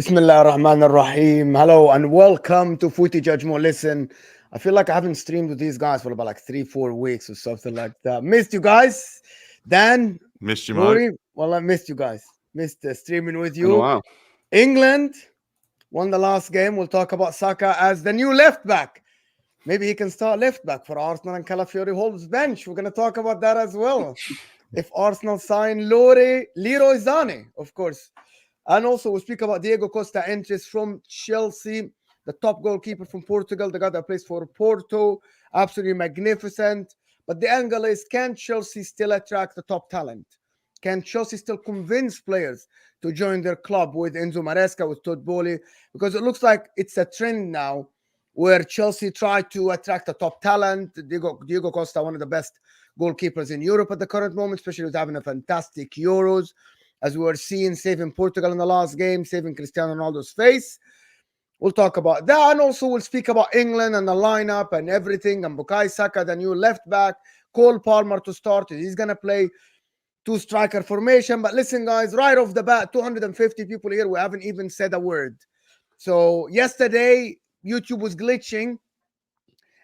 Bismillah ar-Rahman ar-Rahim. Hello and welcome to Footy JUDGEMO. Listen, I feel like I haven't streamed with these guys for about like 3-4 weeks or something like that. Missed you guys. Dan, missed you, Rory. Mike. Well, I missed you guys. Missed streaming with Been a you. while. England won the last game. We'll talk about Saka as the new left back. Maybe he can start left back for Arsenal and Calafiori holds bench. We're going to talk about that as well. If Arsenal sign Leroy Sané, of course. And also we'll speak about Diego Costa interest from Chelsea, the top goalkeeper from Portugal, the guy that plays for Porto. Absolutely magnificent. But the angle is, can Chelsea still attract the top talent? Can Chelsea still convince players to join their club with Enzo Maresca, with Todd Boehly? Because it looks like it's a trend now where Chelsea try to attract the top talent. Diego Costa, one of the best goalkeepers in Europe at the current moment, especially with having a fantastic Euros, as we were seeing, saving Portugal in the last game, saving Cristiano Ronaldo's face. We'll talk about that. And also we'll speak about England and the lineup and everything. And Bukayo Saka, the new left back. Cole Palmer to start. He's going to play two-striker formation. But listen, guys, right off the bat, 250 people here. We haven't even said a word. So yesterday, YouTube was glitching.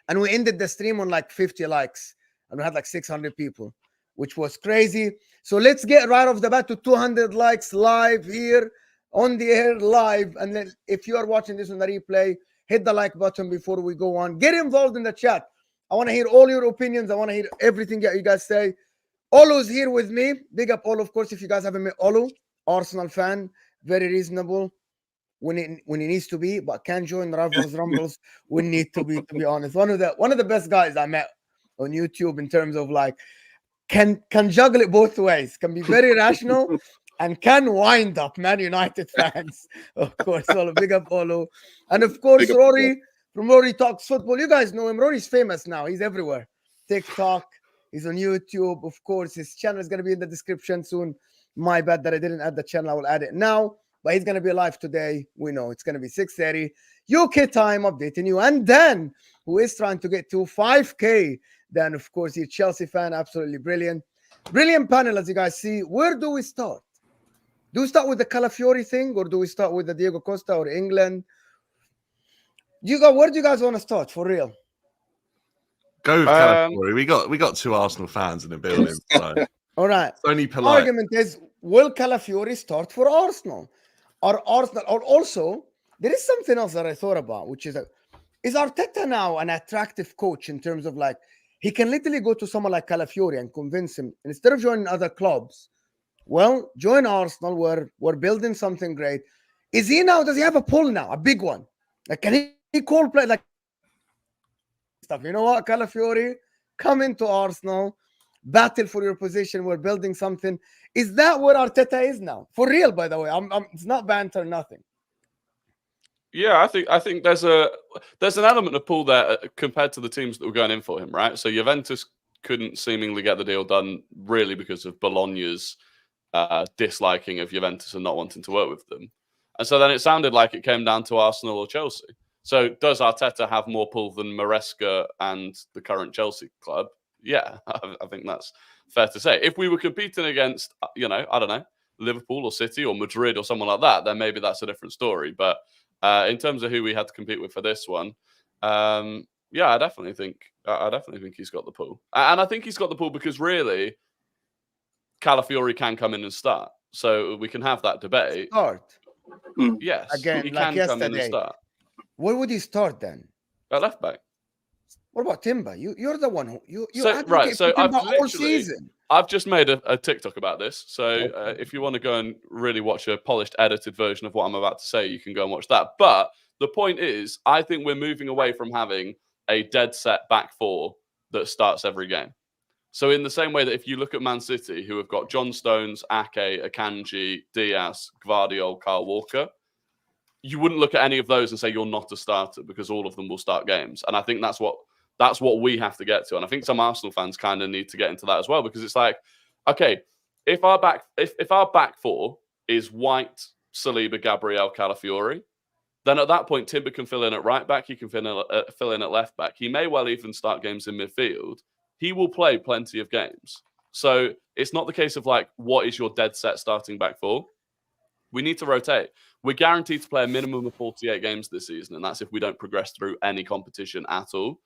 And we ended the stream on like 50 likes. And we had like 600 people, which was crazy. So let's get right off the bat to 200 likes live here on the air live. And then if you are watching this on the replay, hit the like button before we go on. Get involved in the chat. I want to hear all your opinions. I want to hear everything that you guys say. Olu's here with me. Big up Olu, of course, if you guys haven't met Olu. Arsenal fan, very reasonable when he needs to be, but can join the Rumbles when need to be honest. One of the best guys I met on YouTube in terms of like can juggle it both ways, can be very rational and can wind up Man United fans. Of course, Olu, big up Olu. And of course, Rory, from Rory Talks Football. You guys know him. Rory's famous now. He's everywhere. TikTok. He's on YouTube. Of course, his channel is going to be in the description soon. My bad that I didn't add the channel. I will add it now. But he's going to be live today. We know it's going to be 6:30 UK time, updating you. And Dan, who is trying to get to 5K. Dan, of course, he's a Chelsea fan. Absolutely brilliant. Brilliant panel, as you guys see. Where do we start? Do we start with the Calafiori thing, or do we start with the Diego Costa or England? Where do you guys want to start, for real? Go with Calafiori. We got 2 Arsenal fans in the building. So. All right. It's only polite. Argument is, will Calafiori start for Arsenal? Or also, there is something else that I thought about, which is Arteta now an attractive coach in terms of like, he can literally go to someone like Calafiori and convince him, and instead of joining other clubs, well, join Arsenal. We're building something great. Does he have a pull now, a big one? Like, can he call play like stuff? You know what, Calafiori, come into Arsenal, battle for your position. We're building something. Is that where Arteta is now? For real, by the way. It's not banter, nothing. Yeah, I think there's an element of pull there compared to the teams that were going in for him, right? So Juventus couldn't seemingly get the deal done really because of Bologna's disliking of Juventus and not wanting to work with them. And so then it sounded like it came down to Arsenal or Chelsea. So does Arteta have more pull than Maresca and the current Chelsea club? Yeah, I think that's fair to say. If we were competing against, I don't know, Liverpool or City or Madrid or someone like that, then maybe that's a different story. But in terms of who we had to compete with for this one, yeah, I definitely think he's got the pull, and I think he's got the pull because really, Calafiori can come in and start, so we can have that debate. Start. Yes, again, he like can yesterday. come in and start. Where would he start then? At left back. What about Timber? You're the one who you right. So I've all season. I've just made a TikTok about this. So if you want to go and really watch a polished, edited version of what I'm about to say, you can go and watch that. But the point is, I think we're moving away from having a dead set back 4 that starts every game. So in the same way that if you look at Man City, who have got John Stones, Ake, Akanji, Diaz, Guardiola, Kyle Walker, you wouldn't look at any of those and say you're not a starter because all of them will start games. And I think that's what we have to get to. And I think some Arsenal fans kind of need to get into that as well, because it's like, okay, if our back 4 is White, Saliba, Gabriel, Calafiori, then at that point, Timber can fill in at right back. He can fill in at left back. He may well even start games in midfield. He will play plenty of games. So it's not the case of like, what is your dead set starting back 4? We need to rotate. We're guaranteed to play a minimum of 48 games this season, and that's if we don't progress through any competition at all.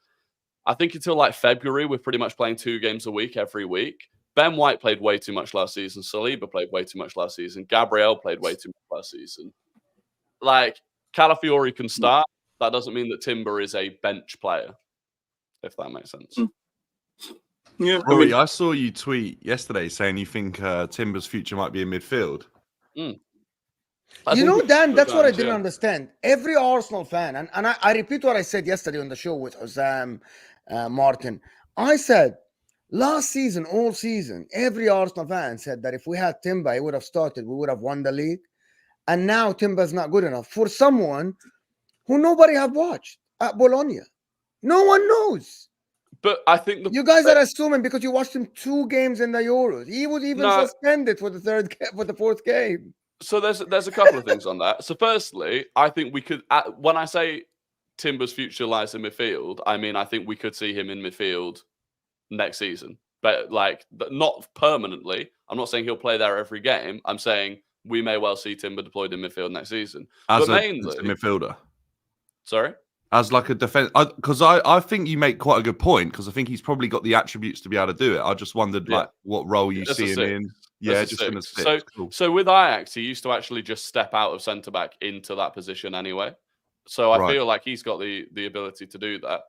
I think until like February, we're pretty much playing 2 games a week every week. Ben White played way too much last season. Saliba played way too much last season. Gabriel played way too much last season. Like, Calafiori can start. That doesn't mean that Timber is a bench player, if that makes sense. Yeah, Rory, I saw you tweet yesterday saying you think Timber's future might be in midfield. Dan, that's what I didn't understand. Every Arsenal fan, and I repeat what I said yesterday on the show with HUSAM, Martin. I said, last season, all season, every Arsenal fan said that if we had Timber, he would have started, we would have won the league. And now Timber's not good enough for someone who nobody have watched at Bologna. No one knows. But I think you guys are assuming because you watched him 2 games in the Euros. He was even suspended for the 4th game. So there's a couple of things on that. So firstly, I think we could, when I say Timber's future lies in midfield, I mean I think we could see him in midfield next season, but like not permanently. I'm not saying he'll play there every game. I'm saying we may well see Timber deployed in midfield next season. As but a midfielder. Sorry? As like a defense, because I think you make quite a good point, because I think he's probably got the attributes to be able to do it. I just wondered like what role you see him in. Yeah, just in a six. So with Ajax, he used to actually just step out of centre back into that position anyway. So I feel like he's got the ability to do that.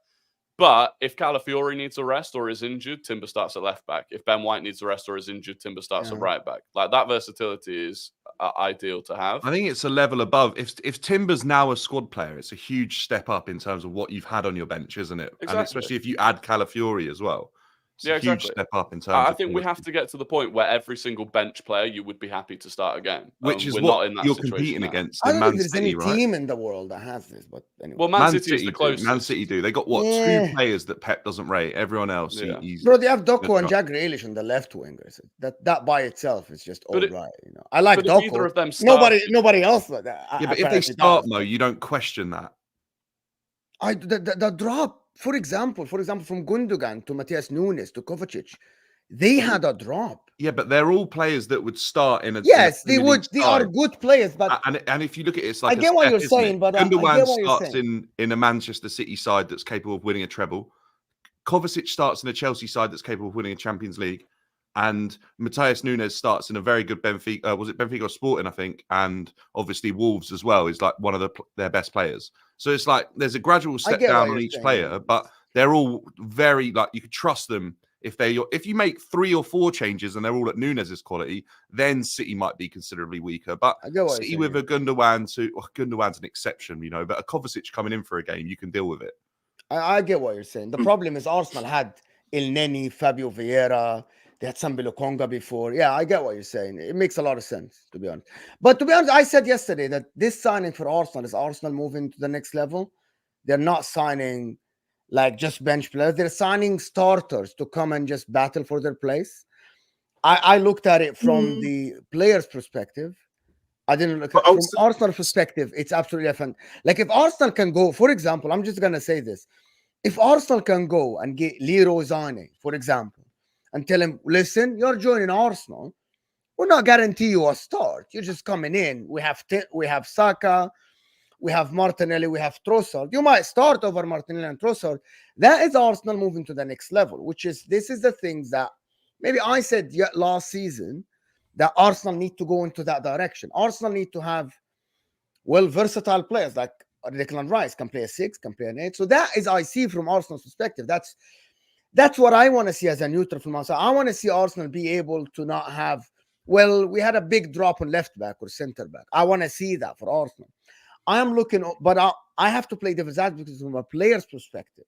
But if Calafiori needs a rest or is injured, Timber starts at left back. If Ben White needs a rest or is injured, Timber starts at right back. Like that versatility is ideal to have. I think it's a level above. If Timber's now a squad player, it's a huge step up in terms of what you've had on your bench, isn't it? Exactly. And especially if you add Calafiori as well. It's a huge step up in terms. I think we have to get to the point where every single bench player you would be happy to start a game, which is we're what not in that you're situation competing now. against. I don't think there's City, any team in the world that has this, but anyway. Well, Man City is the closest. Man City do. They got what 2 players that Pep doesn't rate. Everyone else, he's bro. They have Doku and Jack Grealish on the left wingers. That by itself is just all right. You know, I like Doku. Either of them start, nobody else like that. Yeah, but if they start, Mo, you don't question that. The drop, for example, from Gundogan to Matthias Nunes to Kovacic, they had a drop. Yeah, but they're all players that would start in a. Yes, they would. They are good players, but and if you look at it, it's like I get what you're saying, but Gundogan starts in a Manchester City side that's capable of winning a treble. Kovacic starts in a Chelsea side that's capable of winning a Champions League, and Matthias Nunes starts in a very good Benfica. Was it Benfica or Sporting, I think, and obviously Wolves as well is like one of their best players. So it's like there's a gradual step down on each player, but they're all very like you could trust them. If you make 3 or 4 changes and they're all at Nunes' quality, then City might be considerably weaker. But City with a Gundogan's an exception, you know. But a Kovacic coming in for a game, you can deal with it. I get what you're saying. The problem is Arsenal had El Neni, Fabio Vieira, they had Sambi Lokonga before. Yeah, I get what you're saying. It makes a lot of sense, to be honest. But to be honest, I said yesterday that this signing for Arsenal is Arsenal moving to the next level. They're not signing like just bench players. They're signing starters to come and just battle for their place. I looked at it from the player's perspective. I didn't look at from Arsenal's perspective. It's absolutely fun. Like if Arsenal can go, for example, I'm just gonna say this: if Arsenal can go and get Leroy Sané, for example, and tell him, listen, you're joining Arsenal, we're not guarantee you a start. You're just coming in. We have Saka, we have Martinelli, we have Trossard. You might start over Martinelli and Trossard. That is Arsenal moving to the next level, this is the things that maybe I said last season that Arsenal need to go into that direction. Arsenal need to have versatile players like Declan Rice can play a 6, can play an 8. So that is I see from Arsenal's perspective. That's what I want to see as a neutral from Arsenal. I want to see Arsenal be able to not have, we had a big drop on left back or center back. I want to see that for Arsenal. I am looking, but I have to play devil's advocate from a player's perspective.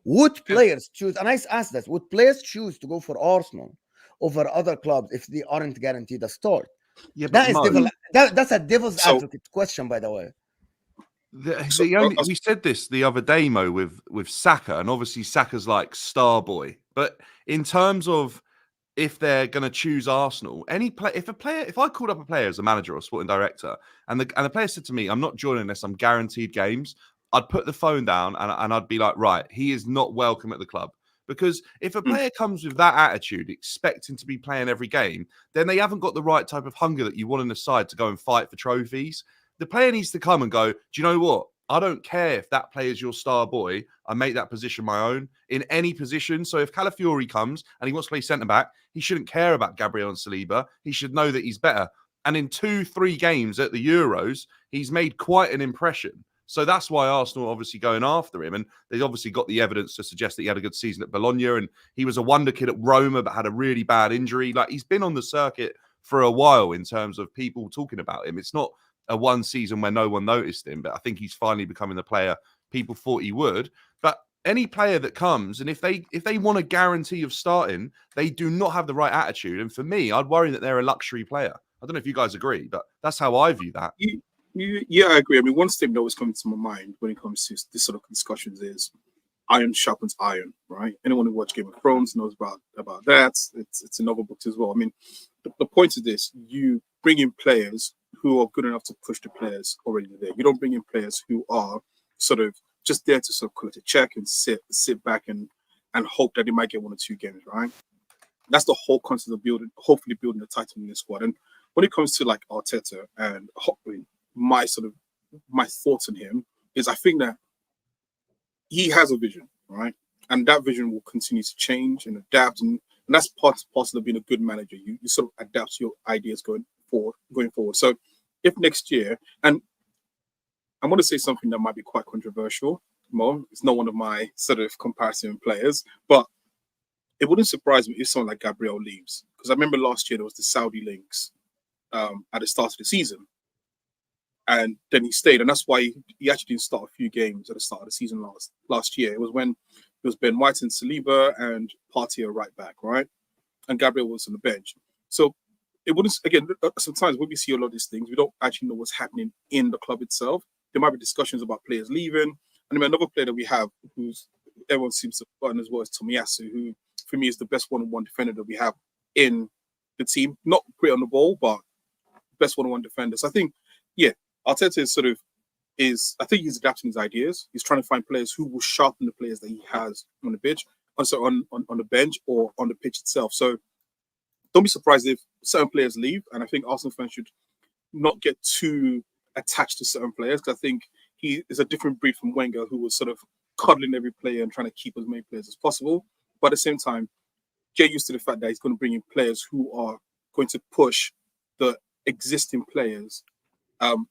Would players choose, and I asked this, would players choose to go for Arsenal over other clubs if they aren't guaranteed a start? Yeah, that's a devil's advocate question, by the way. We said this the other day, Mo, with Saka, and obviously Saka's like star boy. But in terms of if they're going to choose Arsenal, if I called up a player as a manager or sporting director, and the player said to me, "I'm not joining unless I'm guaranteed games," I'd put the phone down and I'd be like, right, he is not welcome at the club. Because if a player comes with that attitude, expecting to be playing every game, then they haven't got the right type of hunger that you want in the side to go and fight for trophies. The player needs to come and go, do you know what? I don't care if that player is your star boy. I make that position my own in any position. So if Calafiori comes and he wants to play centre-back, he shouldn't care about Gabriel and Saliba. He should know that he's better. And in 2-3 games at the Euros, he's made quite an impression. So that's why Arsenal are obviously going after him. And they've obviously got the evidence to suggest that he had a good season at Bologna. And he was a wonder kid at Roma, but had a really bad injury. Like, he's been on the circuit for a while in terms of people talking about him. It's not a one season where no one noticed him, but I think he's finally becoming the player people thought he would. But any player that comes, and if they want a guarantee of starting, they do not have the right attitude. And for me, I'd worry that they're a luxury player. I don't know if you guys agree, but that's how I view that. Yeah, I agree. I mean, one statement that always comes to my mind when it comes to this sort of discussions is iron sharpens iron, right? Anyone who watched Game of Thrones knows about that. It's in other books as well. I mean, the point of this, you bring in players who are good enough to push the players already there. You don't bring in players who are sort of just there to sort of collect a check and sit back and hope that they might get 1 or 2 games, right? That's the whole concept of hopefully building a title in this squad. And when it comes to like Arteta and my thoughts on him is I think that he has a vision, right? And that vision will continue to change and adapt. And that's part of being a good manager. You sort of adapt your ideas going forward. So if next year, and I'm going to say something that might be quite controversial, Mo, it's not one of my sort of comparison players, but it wouldn't surprise me if someone like Gabriel leaves. Because I remember last year there was the Saudi links at the start of the season. And then he stayed. And that's why he actually didn't start a few games at the start of the season last year. It was when It was Ben White and Saliba and Partey right back, right? And Gabriel was on the bench. So it wouldn't, again, sometimes when we see a lot of these things, we don't actually know what's happening in the club itself. There might be discussions about players leaving. And then another player that we have, who's everyone seems to have forgotten as well, is Tomiyasu, who for me is the best one-on-one defender that we have in the team. Not great on the ball, but best one-on-one defender. So I think, yeah, Arteta is I think he's adapting his ideas. He's trying to find players who will sharpen the players that he has on the pitch, also on the bench or on the pitch itself. So don't be surprised if certain players leave. And I think Arsenal fans should not get too attached to certain players, because I think he is a different breed from Wenger, who was sort of cuddling every player and trying to keep as many players as possible. But at the same time, get used to the fact that he's going to bring in players who are going to push the existing players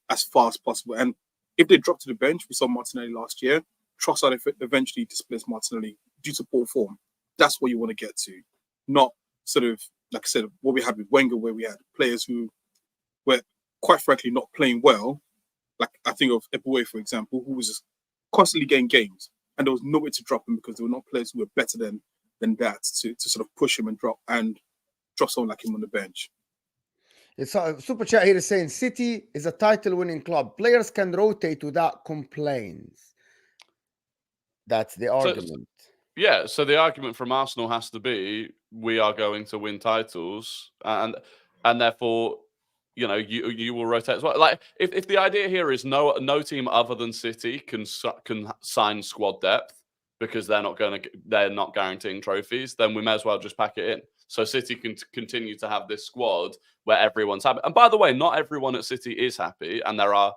as far as possible. And if they drop to the bench, we saw Martinelli last year, Trossard eventually displaced Martinelli due to poor form. That's what you want to get to. Not sort of, like I said, what we had with Wenger, where we had players who were, quite frankly, not playing well. Like I think of Eboué, for example, who was just constantly getting games. And there was nowhere to drop him because there were not players who were better than that to sort of push him and drop someone like him on the bench. It's a super chat here is saying City is a title-winning club. Players can rotate without complaints. That's the argument. So the argument from Arsenal has to be we are going to win titles, and therefore, you know, you will rotate as well. Like if the idea here is no team other than City can sign squad depth because they're not guaranteeing trophies, then we may as well just pack it in. So City can continue to have this squad where everyone's happy. And by the way, not everyone at City is happy, and there are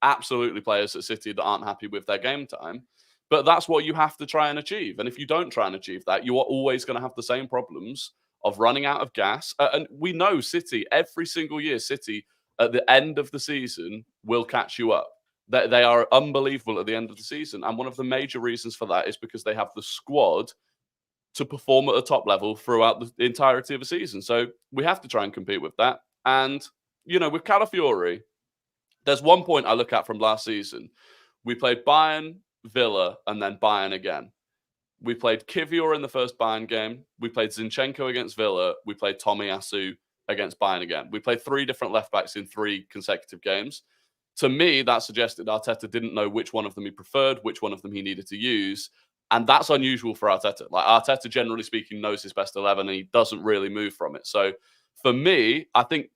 absolutely players at City that aren't happy with their game time. But that's what you have to try and achieve. And if you don't try and achieve that, you are always going to have the same problems of running out of gas. And we know City, every single year, City, at the end of the season, will catch you up. They are unbelievable at the end of the season. And one of the major reasons for that is because they have the squad to perform at the top level throughout the entirety of the season. So we have to try and compete with that. And, you know, with Calafiori, there's one point I look at from last season. We played Bayern, Villa, and then Bayern again. We played Kivior in the first Bayern game. We played Zinchenko against Villa. We played Tomiyasu against Bayern again. We played 3 different left-backs in 3 consecutive games. To me, that suggested Arteta didn't know which one of them he preferred, which one of them he needed to use. And that's unusual for Arteta. Like Arteta, generally speaking, knows his best 11 and he doesn't really move from it. So for me, I think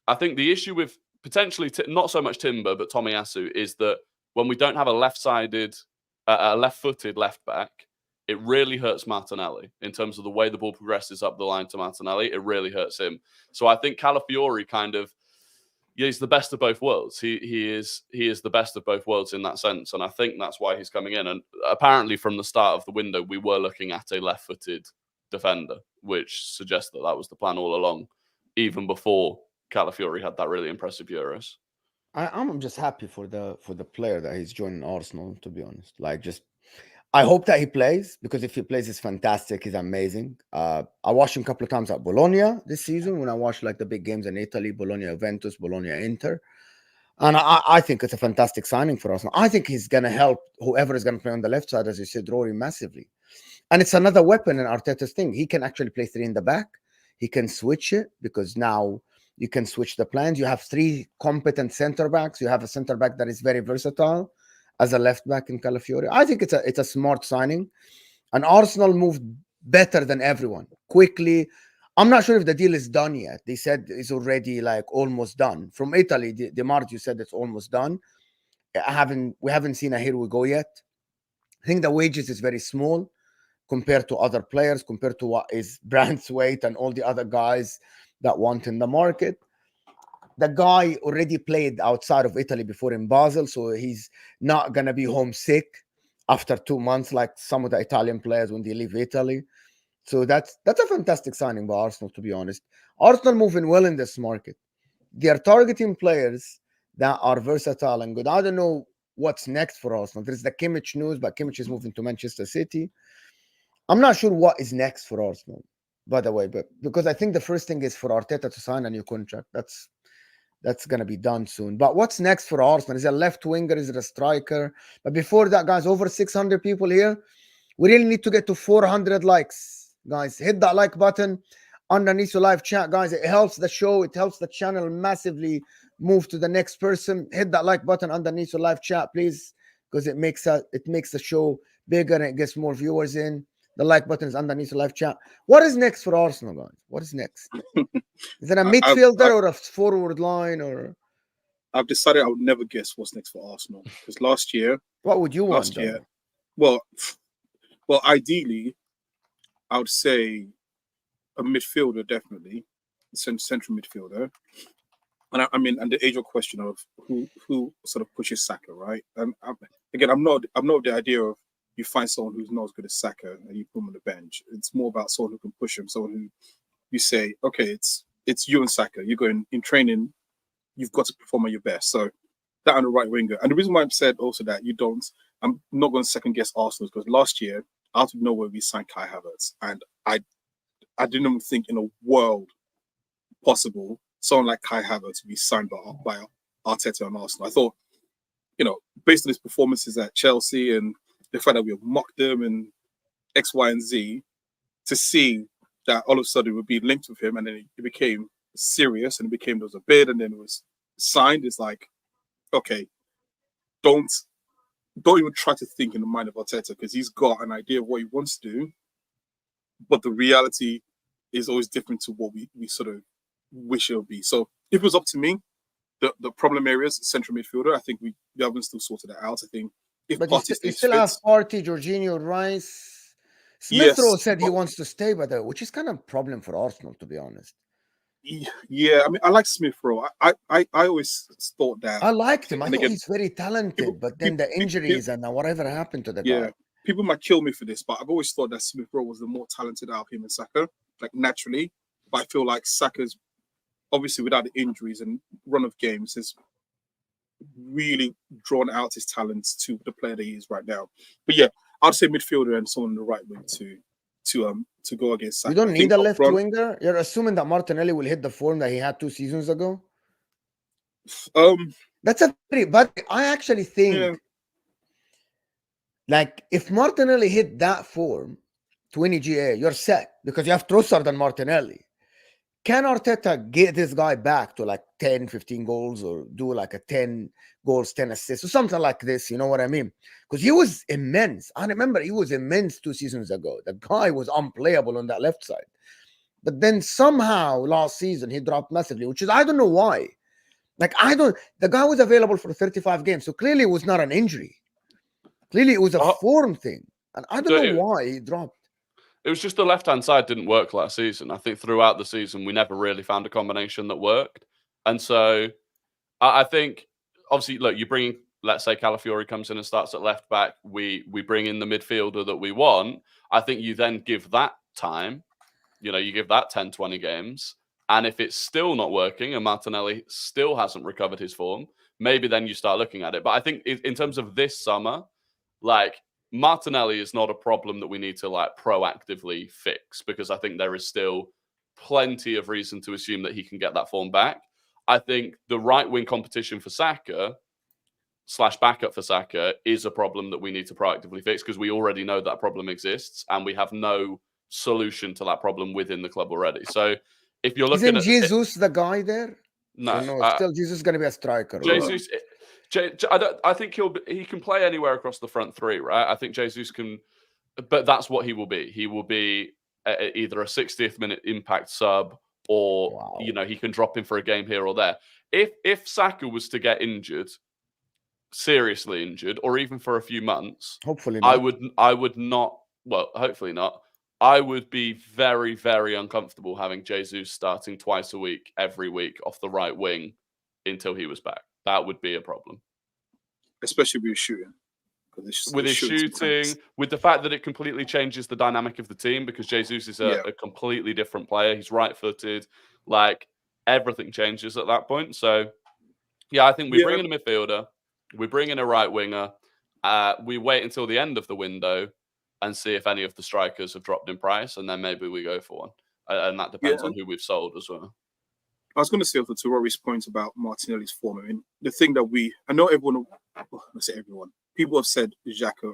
the issue with potentially not so much Timber, but Tomiyasu is that when we don't have a left-footed left back, it really hurts Martinelli in terms of the way the ball progresses up the line to Martinelli. It really hurts him. So I think Calafiori he's the best of both worlds. He is the best of both worlds in that sense. And I think that's why he's coming in. And apparently from the start of the window, we were looking at a left-footed defender, which suggests that was the plan all along, even before Calafiori had that really impressive Euros. I'm just happy for the player that he's joining Arsenal, to be honest. Like, just I hope that he plays, because if he plays, it's fantastic. He's amazing. I watched him a couple of times at Bologna this season when I watched like the big games in Italy, Bologna Juventus, Bologna Inter. And I think it's a fantastic signing for Arsenal. I think he's going to help whoever is going to play on the left side, as you said, Rory, massively. And it's another weapon in Arteta's thing. He can actually play 3 in the back. He can switch it, because now you can switch the plans. You have 3 competent center backs. You have a center back that is very versatile as a left back in Calafiori. I think it's a smart signing. And Arsenal moved better than everyone, quickly. I'm not sure if the deal is done yet. They said it's already like almost done. From Italy, the Marju said it's almost done. We haven't seen a here we go yet. I think the wages is very small compared to other players, compared to what is Branthwaite and all the other guys that want in the market. The guy already played outside of Italy before in Basel, so he's not going to be homesick after 2 months like some of the Italian players when they leave Italy. So that's a fantastic signing by Arsenal, to be honest. Arsenal moving well in this market. They are targeting players that are versatile and good. I don't know what's next for Arsenal. There's the Kimmich news, but Kimmich is moving to Manchester City. I'm not sure what is next for Arsenal, by the way, but because I think the first thing is for Arteta to sign a new contract. That's going to be done soon. But what's next for Arsenal? Is it a left winger? Is it a striker? But before that, guys, over 600 people here. We really need to get to 400 likes, guys. Hit that like button underneath the live chat, guys. It helps the show. It helps the channel massively move to the next person. Hit that like button underneath the live chat, please, because it makes the show bigger and it gets more viewers in. The like button is underneath the live chat. What is next for Arsenal, guys? What is next? Is it a midfielder or a forward line? Or I've decided I would never guess what's next for Arsenal, because last year, what would you want? well, ideally, I would say a midfielder, definitely, central midfielder. And I mean, and the age-old question of who sort of pushes Saka, right? And again, I'm not the idea of you find someone who's not as good as Saka and you put him on the bench. It's more about someone who can push him, someone who you say, okay, it's you and Saka. You're going in training, you've got to perform at your best. So that on the right winger. And the reason why I've said also that I'm not going to second guess Arsenal, because last year, out of nowhere, we signed Kai Havertz, and I didn't even think in a world possible someone like Kai Havertz to be signed by Arteta and Arsenal. I thought, based on his performances at Chelsea and the fact that we have mocked them and X, Y, and Z, to see that all of a sudden it would be linked with him, and then it became serious, and there was a bid, and then it was signed. It's like, okay, don't even try to think in the mind of Arteta, because he's got an idea of what he wants to do, but the reality is always different to what we sort of wish it would be. So if it was up to me, the problem areas, central midfielder, I think we haven't still sorted that out. I think if Partey you still have Partey, Jorginho, Rice. Smith Rowe said he wants to stay, which is kind of a problem for Arsenal, to be honest. Yeah, I mean, I like Smith Rowe. I always thought that. I liked him. I thought he's very talented, but then the injuries and whatever happened to the guy. People might kill me for this, but I've always thought that Smith Rowe was the more talented out of him and Saka, like naturally. But I feel like Saka's, obviously without the injuries and run of games, has really drawn out his talents to the player that he is right now. But yeah, I'd say midfielder and someone on the right wing to go against Saka. You don't need a left winger. You're assuming that Martinelli will hit the form that he had 2 seasons ago. That's but I actually think, like, if Martinelli hit that form, 20 GA, you're set, because you have Trossard and Martinelli. Can Arteta get this guy back to like 10, 15 goals, or do like a 10 goals, 10 assists, or something like this? You know what I mean? Because he was immense. I remember he was immense 2 seasons ago. The guy was unplayable on that left side. But then somehow last season he dropped massively, which is, I don't know why. Like, the guy was available for 35 games. So clearly it was not an injury. Clearly it was a form thing. And I don't know why he dropped. It was just the left-hand side didn't work last season. I think throughout the season, we never really found a combination that worked. And so I think, obviously, look, you bring, let's say Calafiori comes in and starts at left back. We bring in the midfielder that we want. I think you then give that time, you give that 10, 20 games. And if it's still not working and Martinelli still hasn't recovered his form, maybe then you start looking at it. But I think in terms of this summer, like, Martinelli is not a problem that we need to like proactively fix, because I think there is still plenty of reason to assume that he can get that form back. I think the right wing competition for Saka / backup for Saka is a problem that we need to proactively fix, because we already know that problem exists and we have no solution to that problem within the club already. So if you're looking at Jesus, the guy there, no, still Jesus is going to be a striker. Jesus. I think he can play anywhere across the front three, right? I think Jesus can, but that's what he will be. He will be either a 60th minute impact sub, or he can drop in for a game here or there. If Saka was to get injured, seriously injured, or even for a few months, hopefully not. I would not. Well, hopefully not. I would be very, very uncomfortable having Jesus starting twice a week, every week off the right wing until he was back. That would be a problem. Especially with his shooting. With his shooting, with the fact that it completely changes the dynamic of the team, because Jesus is a completely different player. He's right-footed. Like, everything changes at that point. So, yeah, I think we bring in a midfielder. We bring in a right winger. We wait until the end of the window and see if any of the strikers have dropped in price, and then maybe we go for one. And that depends on who we've sold as well. I was going to say also to Rory's point about Martinelli's form. I mean, the thing that I know everyone, let's say everyone, people have said Xhaka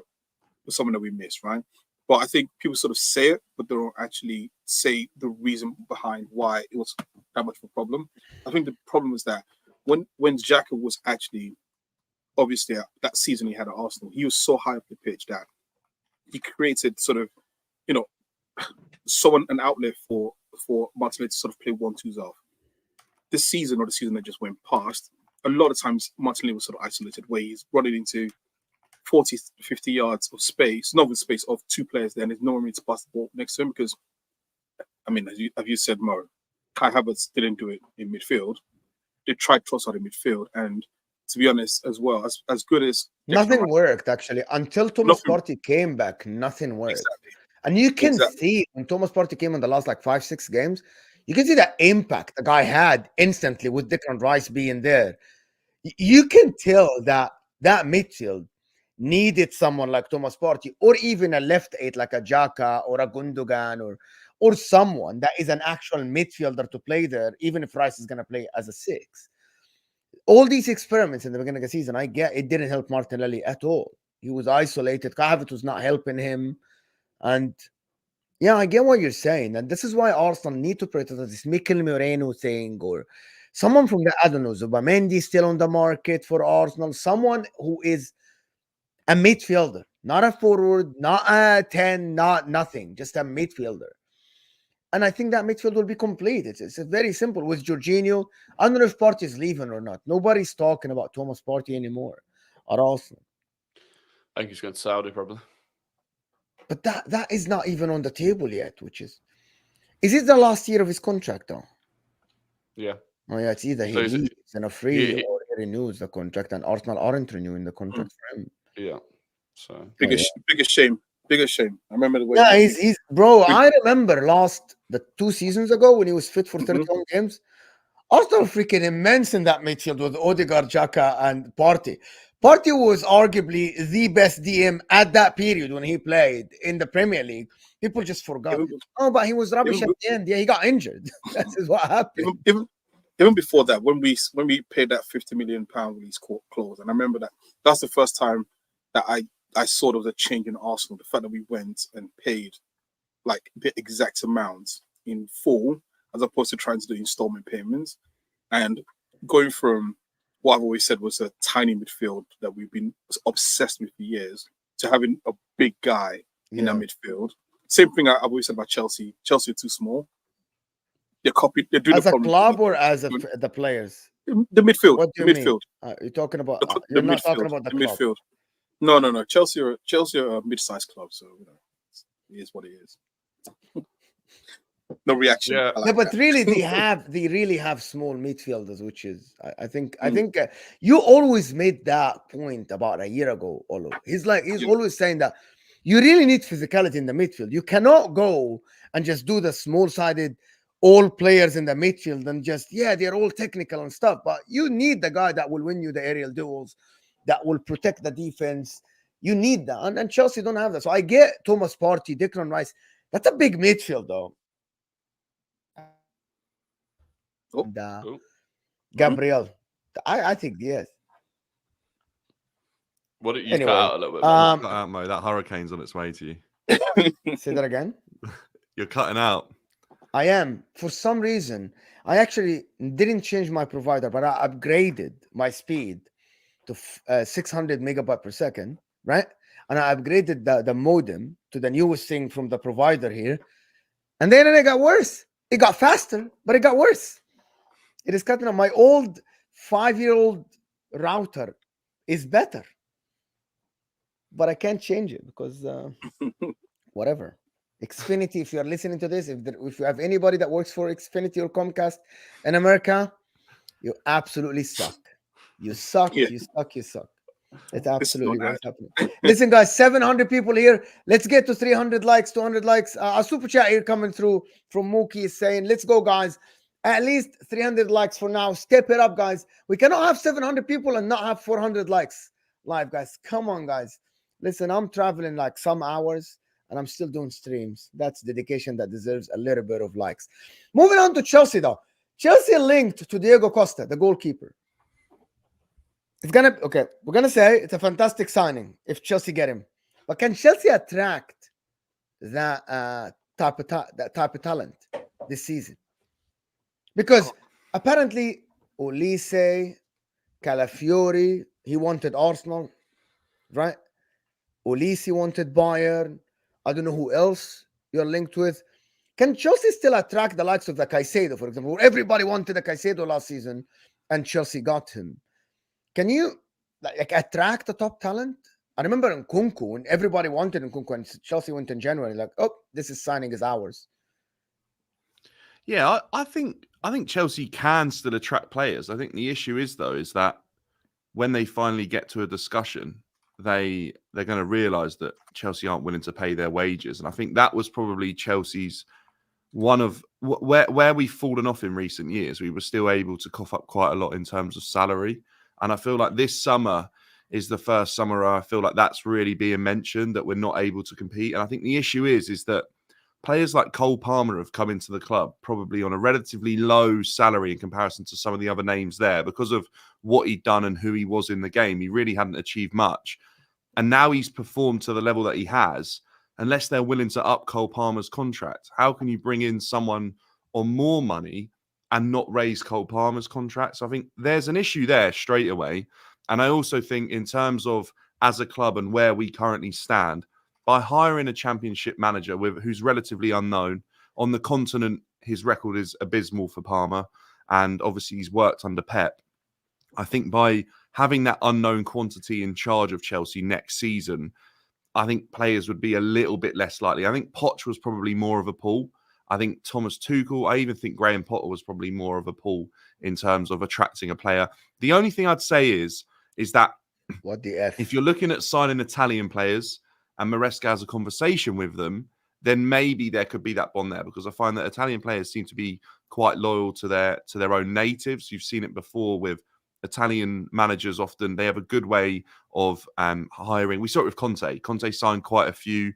was someone that we missed, right? But I think people sort of say it, but they don't actually say the reason behind why it was that much of a problem. I think the problem was that when Xhaka was actually, obviously, that season he had at Arsenal, he was so high up the pitch that he created sort of, an outlet for Martinelli to sort of play 1-2s off. This season or the season that just went past, a lot of times Martinelli was sort of isolated where he's running into 40, 50 yards of space, not with space of two players there, and there's no one to pass the ball next to him because, I mean, as you said, Mo, Kai Havertz didn't do it in midfield. They tried Trossard in midfield, and to be honest, as well, as good as nothing worked actually until Thomas Partey came back. Nothing worked, exactly. And you can see when Thomas Partey came in the last like 5-6 games, you can see the impact the guy had instantly with Declan Rice being there. You can tell that midfield needed someone like Thomas Partey, or even a left 8 like a Xhaka or a Gundogan, or someone that is an actual midfielder to play there, even if Rice is going to play as a 6. All these experiments in the beginning of the season, I get it didn't help Martinelli at all. He was isolated. Kai Havertz was not helping him. And yeah, I get what you're saying. And this is why Arsenal need to protect this Mikel Moreno thing, or someone from the, I don't know, Zubamendi still on the market for Arsenal. Someone who is a midfielder, not a forward, not a 10, not nothing, just a midfielder. And I think that midfield will be complete. It's very simple. With Jorginho, I don't know if Partey is leaving or not. Nobody's talking about Thomas Partey anymore at Arsenal. I think he's going to Saudi probably. But that is not even on the table yet, which is it the last year of his contract though? Yeah. Oh yeah, it's either he leaves and a free or he renews the contract, and Arsenal aren't renewing the contract for him. Yeah. So biggest shame. I remember the way. Yeah, he's bro. I remember the 2 seasons ago when he was fit for 31 games. Arsenal freaking immense in that midfield with Odegaard, Xhaka, and Partey. Partey was arguably the best DM at that period when he played in the Premier League. People just forgot. But he was rubbish at the end. Yeah, he got injured. That's what happened. Even before that, when we paid that £50 million release clause, and I remember that's the first time that I saw there was a change in Arsenal. The fact that we went and paid like the exact amount in full, as opposed to trying to do installment payments, and going from what I've always said was a tiny midfield that we've been obsessed with for years to having a big guy in that midfield. Same thing I've always said about Chelsea. Chelsea are too small. They're copied. They're doing as a club or as the players. The midfield. What do you mean? You're talking about. You're not talking about the club. Midfield. No. Chelsea are a mid-sized club, so it is what it is. No reaction. Yeah, but really, they really have small midfielders, which is I think you always made that point about a year ago, Olo. He's always saying that you really need physicality in the midfield. You cannot go and just do the small-sided all players in the midfield and just they're all technical and stuff, but you need the guy that will win you the aerial duels, that will protect the defense. You need that, and Chelsea don't have that. So I get Thomas Partey, Declan Rice. That's a big midfield, though. Gabriel, I think yes. What did you cut out a little bit? Cut out, Mo. That hurricane's on its way to you. Say that again. You're cutting out. I am. For some reason, I actually didn't change my provider, but I upgraded my speed to 600 megabyte per second, right? And I upgraded the modem to the newest thing from the provider here. And then it got worse. It got faster, but it got worse. It is cutting out. My old 5-year-old router is better. But I can't change it because whatever. Xfinity, if you're listening to this, if you have anybody that works for Xfinity or Comcast in America, you absolutely suck. You suck. You suck. It's absolutely what's happening. Listen, guys, 700 people here. Let's get to 300 likes, 200 likes. A super chat here coming through from Mookie is saying, let's go, guys. At least 300 likes for now. Step it up, guys. We cannot have 700 people and not have 400 likes live, guys. Come on, guys. Listen, I'm traveling like some hours and I'm still doing streams. That's dedication that deserves a little bit of likes. Moving on to Chelsea, though. Chelsea linked to Diego Costa, the goalkeeper. We're gonna say it's a fantastic signing if Chelsea get him. But can Chelsea attract that that type of talent this season, because apparently Olise, Calafiori, he wanted Arsenal, right? Olise wanted Bayern. I don't know who else you're linked with. Can Chelsea still attract the likes of the Caicedo, for example? Everybody wanted a Caicedo last season, and Chelsea got him. Can you like attract the top talent? I remember in Nkunku, when everybody wanted Nkunku, and Chelsea went in January, like, oh, this is signing is ours. Yeah, I think Chelsea can still attract players. I think the issue is that when they finally get to a discussion, they're going to realise that Chelsea aren't willing to pay their wages, and I think that was probably Chelsea's one of where we've fallen off in recent years. We were still able to cough up quite a lot in terms of salary, and I feel like this summer is the first summer I feel like that's really being mentioned, that we're not able to compete. And I think the issue is that players like Cole Palmer have come into the club probably on a relatively low salary in comparison to some of the other names there because of what he'd done and who he was in the game. He really hadn't achieved much. And now he's performed to the level that he has. Unless they're willing to up Cole Palmer's contract, how can you bring in someone on more money and not raise Cole Palmer's contract? So I think there's an issue there straight away. And I also think in terms of as a club and where we currently stand, by hiring a championship manager who's relatively unknown on the continent, his record is abysmal for Palmer. And obviously he's worked under Pep. I think by having that unknown quantity in charge of Chelsea next season, I think players would be a little bit less likely. I think Poch was probably more of a pull. I think Thomas Tuchel, I even think Graham Potter was probably more of a pull in terms of attracting a player. The only thing I'd say is that what the F? If you're looking at signing Italian players and Maresca has a conversation with them, then maybe there could be that bond there, because I find that Italian players seem to be quite loyal to their own natives. You've seen it before with Italian managers. Often they have a good way of hiring. We saw it with Conte. Conte signed quite a few,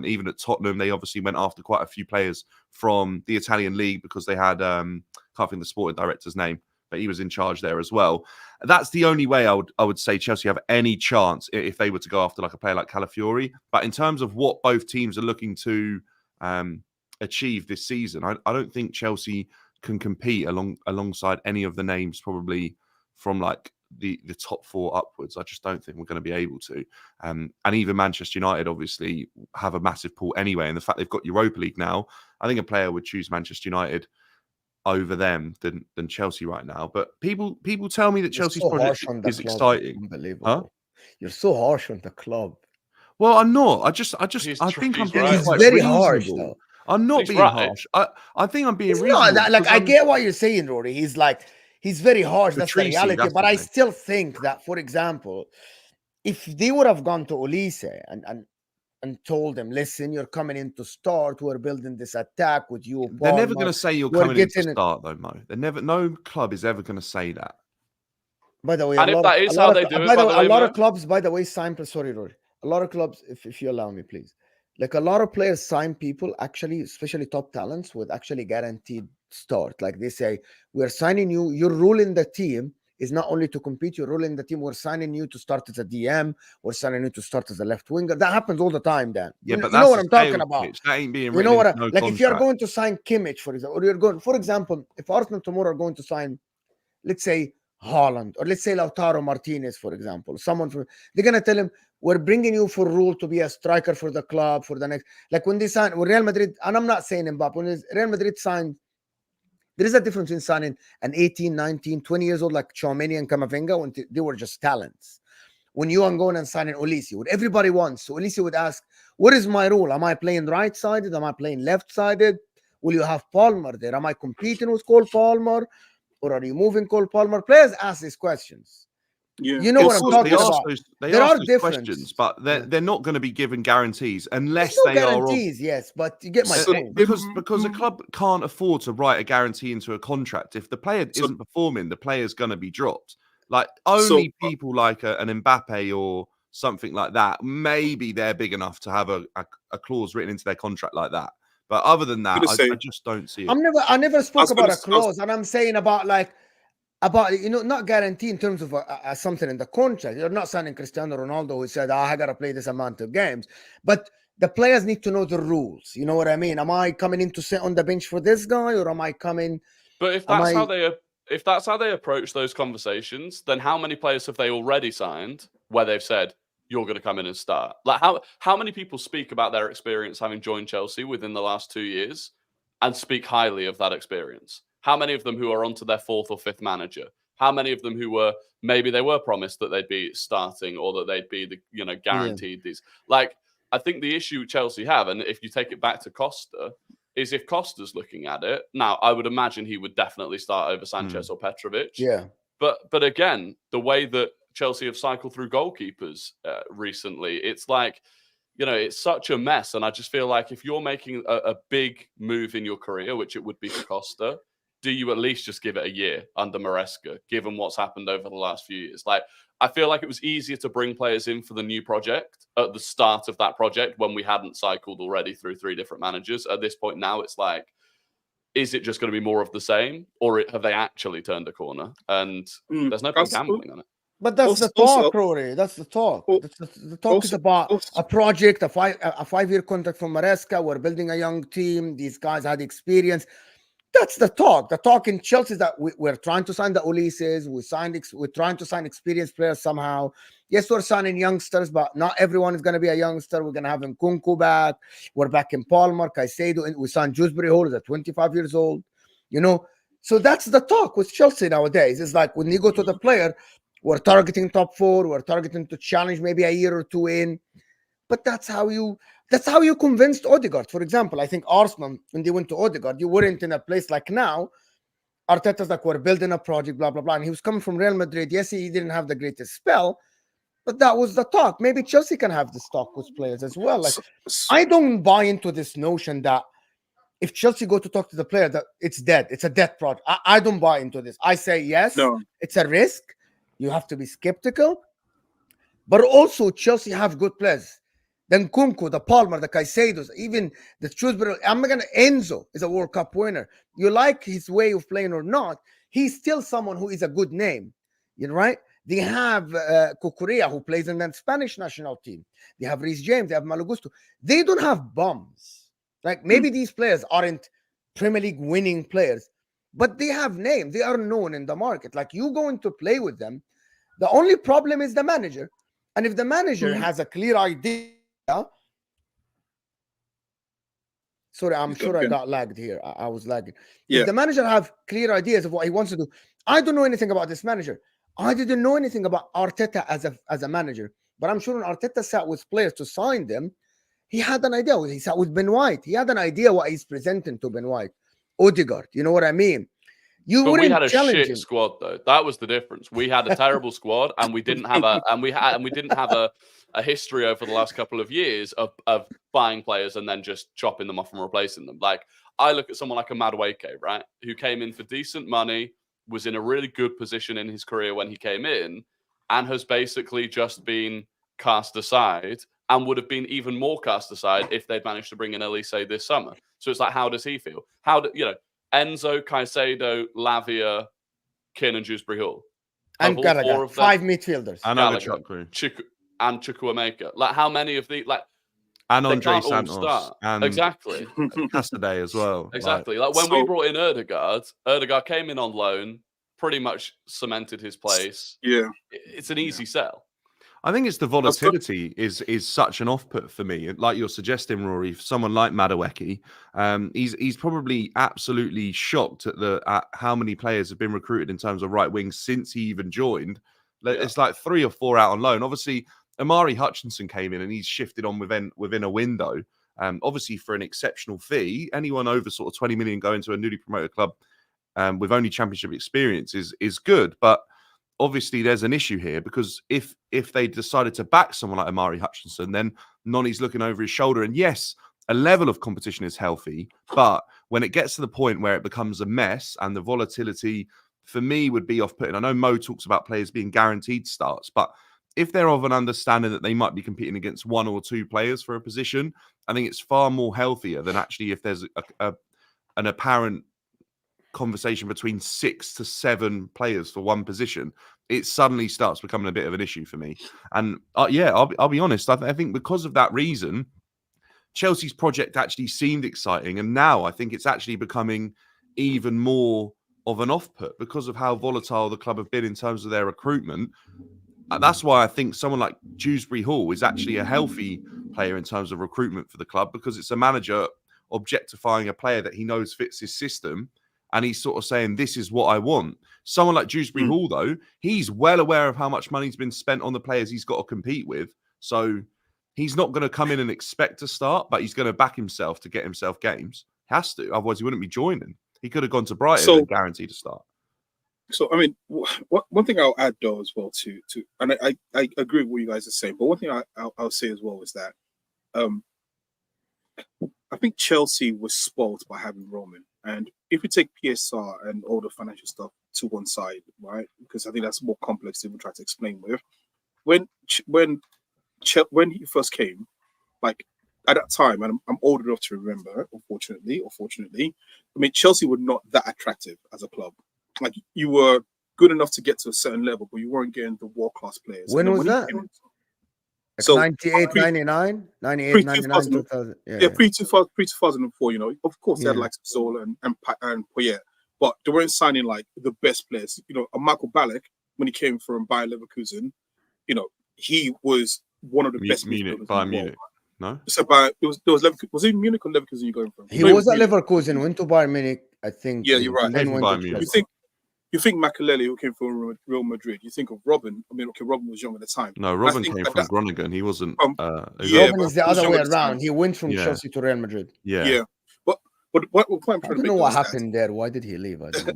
even at Tottenham. They obviously went after quite a few players from the Italian league because they had, can't think the sporting director's name, but he was in charge there as well. That's the only way I would say Chelsea have any chance if they were to go after like a player like Calafiori. But in terms of what both teams are looking to achieve this season, I don't think Chelsea can compete alongside any of the names probably from like the top four upwards. I just don't think we're going to be able to. And even Manchester United obviously have a massive pull anyway. And the fact they've got Europa League now, I think a player would choose Manchester United over them than Chelsea right now. But people tell me that Chelsea's project is exciting. Unbelievable. Huh? You're so harsh on the club. Well, I'm not. I think I'm being quite very harsh though. I'm not being harsh. I think I'm being reasonable. No, like I get what you're saying, Rory. He's very harsh. That's the reality. But I still think that, for example, if they would have gone to Olise and told them, listen, you're coming in to start. We're building this attack with you. They're never going to say you're coming in to start, though, Mo. No club is ever going to say that. By the way, and if that is how they do it, a lot of clubs, by the way, sign. Sorry, Rory. A lot of clubs, if you allow me, please. Like a lot of players sign people, actually, especially top talents, with actually guaranteed start. Like they say, we're signing you. You're ruling the team. Is not only to compete, you're ruling the team. We're signing you to start as a DM. We're signing you to start as a left winger. That happens all the time, Dan. Yeah, but you know what I'm talking about. Pitch. That ain't being you know what? No like if you're going to sign Kimmich, for example, or you're going, for example, if Arsenal tomorrow are going to sign, let's say Haaland, or let's say Lautaro Martinez, for example, they're gonna tell him, we're bringing you for rule to be a striker for the club for the next. Like when Real Madrid, and I'm not saying Mbappe, when Real Madrid signed. There is a difference in signing an 18, 19, 20 years old like Tchouameni and Camavinga when they were just talents. When you are going and signing Olise, what everybody wants. So Olise would ask, what is my role? Am I playing right-sided? Am I playing left-sided? Will you have Palmer there? Am I competing with Cole Palmer? Or are you moving Cole Palmer? Players ask these questions. Yeah. You know what I'm talking about. There are questions, but they're not going to be given guarantees unless they guarantees, yes, but you get my point. Because a club can't afford to write a guarantee into a contract. If the player isn't performing, the player's going to be dropped. Like only people like an Mbappe or something like that, maybe they're big enough to have a clause written into their contract like that. But other than that, I just don't see it. I never spoke about a clause, and I'm saying about not guarantee in terms of something in the contract. You're not signing Cristiano Ronaldo who said, I got to play this amount of games. But the players need to know the rules. You know what I mean? Am I coming in to sit on the bench for this guy, or am I coming? But if Am that's how I? they approach those conversations, then how many players have they already signed where they've said you're going to come in and start? Like how many people speak about their experience having joined Chelsea within the last 2 years and speak highly of that experience? How many of them who are onto their 4th or 5th manager? How many of them who were maybe they were promised that they'd be starting or that they'd be guaranteed these? Like, I think the issue Chelsea have, and if you take it back to Costa, is if Costa's looking at it now, I would imagine he would definitely start over Sanchez or Petrovic. Yeah. But again, the way that Chelsea have cycled through goalkeepers recently, it's like, it's such a mess. And I just feel like if you're making a big move in your career, which it would be for Costa, do you at least just give it a year under Maresca, given what's happened over the last few years? Like, I feel like it was easier to bring players in for the new project at the start of that project when we hadn't cycled already through 3 different managers. At this point now, it's like, is it just going to be more of the same, or have they actually turned a corner? And there's no point gambling on it. But that's the talk, Rory. That's the talk. The talk is about a project, a 5-year contract from Maresca. We're building a young team. These guys had experience. That's the talk. The talk in Chelsea is that we're trying to sign the Ulises. We're trying to sign experienced players somehow. Yes, we're signing youngsters, but not everyone is going to be a youngster. We're going to have Nkunku back. We're back in Palmer, Caicedo, and we signed Dewsbury Hall, who's at 25 years old. So that's the talk with Chelsea nowadays. It's like when you go to the player, we're targeting top 4. We're targeting to challenge maybe a year or 2 in. But that's how you convinced Odegaard. For example, I think Arsenal, when they went to Odegaard, you weren't in a place like now. Arteta's like, we're building a project, blah, blah, blah. And he was coming from Real Madrid. Yes, he didn't have the greatest spell, but that was the talk. Maybe Chelsea can have this talk with players as well. Like, I don't buy into this notion that if Chelsea go to talk to the player, that it's dead. It's a dead project. I don't buy into this. I say, yes, it's a risk. You have to be skeptical. But also, Chelsea have good players. Then Nkunku, the Palmer, the Caicedos, even the Dewsbury. Enzo is a World Cup winner. You like his way of playing or not, he's still someone who is a good name. Right? They have Cucurella, who plays in the Spanish national team. They have Reece James. They have Malo Gusto. They don't have bums. Like, maybe these players aren't Premier League winning players, but they have names. They are known in the market. Like, you going to play with them. The only problem is the manager. And if the manager has a clear idea, sorry, I'm sure I got lagged here. I was lagging. Yeah. If the manager have clear ideas of what he wants to do, I don't know anything about this manager. I didn't know anything about Arteta as a manager, but I'm sure when Arteta sat with players to sign them, he had an idea. He sat with Ben White. He had an idea what he's presenting to Ben White. Odegaard, you know what I mean? But we had a shit squad, though. That was the difference. We had a terrible squad, and we didn't have a history over the last couple of years of buying players and then just chopping them off and replacing them. Like, I look at someone like a Madueke, right, who came in for decent money, was in a really good position in his career when he came in, and has basically just been cast aside, and would have been even more cast aside if they'd managed to bring in Elise this summer. So it's like, how does he feel? Enzo, Caicedo, Lavia, Keane, and Dewsbury Hall. And Gallagher, 5 midfielders. And and Chukwuemeka. Like, how many of the and Andre Santos and exactly Castaday as well. Exactly. Like when we brought in Erdegaard came in on loan, pretty much cemented his place. Yeah, it's an easy sell. I think it's the volatility is such an off-put for me. Like you're suggesting, Rory, for someone like Madueke, he's probably absolutely shocked at how many players have been recruited in terms of right wings since he even joined. It's like 3 or 4 out on loan. Obviously, Amari Hutchinson came in and he's shifted on within a window. Obviously, for an exceptional fee, anyone over sort of 20 million going to a newly promoted club with only championship experience is good, but obviously there's an issue here because if they decided to back someone like Amari Hutchinson, then Noni's looking over his shoulder. And yes, a level of competition is healthy, but when it gets to the point where it becomes a mess and the volatility for me would be off-putting. I know Mo talks about players being guaranteed starts, but if they're of an understanding that they might be competing against 1 or 2 players for a position, I think it's far more healthier than actually if there's an apparent conversation between 6 to 7 players for one position. It suddenly starts becoming a bit of an issue for me. And I'll be honest, I think because of that reason, Chelsea's project actually seemed exciting, and now I think it's actually becoming even more of an off-put because of how volatile the club have been in terms of their recruitment. That's why I think someone like Dewsbury Hall is actually a healthy player in terms of recruitment for the club, because it's a manager objectifying a player that he knows fits his system, and he's sort of saying, this is what I want. Someone like Dewsbury Hall, though, he's well aware of how much money's been spent on the players he's got to compete with. So he's not going to come in and expect to start, but he's going to back himself to get himself games. He has to, otherwise he wouldn't be joining. He could have gone to Brighton and guaranteed to start. So, I mean, one thing I'll add, though, as well, and I agree with what you guys are saying, but one thing I'll say as well is that I think Chelsea was spoiled by having Roman. And if we take PSR and all the financial stuff to one side, right, because I think that's more complex to even try to explain with, when he first came, like, at that time, and I'm old enough to remember, unfortunately, I mean, Chelsea were not that attractive as a club. Like, you were good enough to get to a certain level, but you weren't getting the world-class players. When was that? So 98, 99, 98, 99, 2000. Yeah, pre-2004, you know. Of course, they had like Zola and Poyet, but they weren't signing like the best players. You know, Michael Ballack, when he came from Bayer Leverkusen, you know, he was one of the best midfielders in the world. No, so was it Munich or Leverkusen you're going from? He was at Leverkusen, went to Bayern Munich, I think. Yeah, you're right. Then went to Chelsea. You think Makelele, who came from Real Madrid, you think of Robin. I mean, okay, Robin was young at the time. No, Robin came from Groningen. He wasn't. Robin is the other way around. He went from Chelsea to Real Madrid. Yeah. But what point I'm trying to make? I don't know what happened there. Why did he leave? I don't know.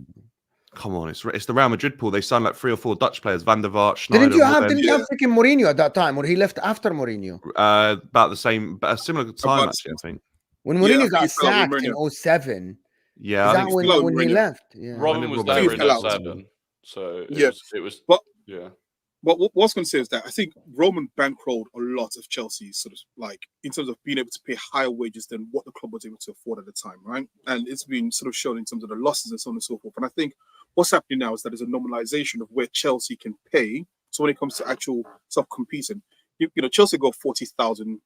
Come on, it's the Real Madrid pool. They signed like 3 or 4 Dutch players: Van der Vaart, Schneider. Didn't you have freaking Mourinho at that time, or he left after Mourinho? About the same, a similar time actually, I think. When Mourinho got sacked in 07. Yeah, is that when he left? Yeah. Robin was there in 07. So it was. But what I was going to say is that I think Roman bankrolled a lot of Chelsea's sort of like in terms of being able to pay higher wages than what the club was able to afford at the time, right? And it's been sort of shown in terms of the losses and so on and so forth. And I think what's happening now is that there's a normalization of where Chelsea can pay. So when it comes to actual self-competing, you know, Chelsea got 40,000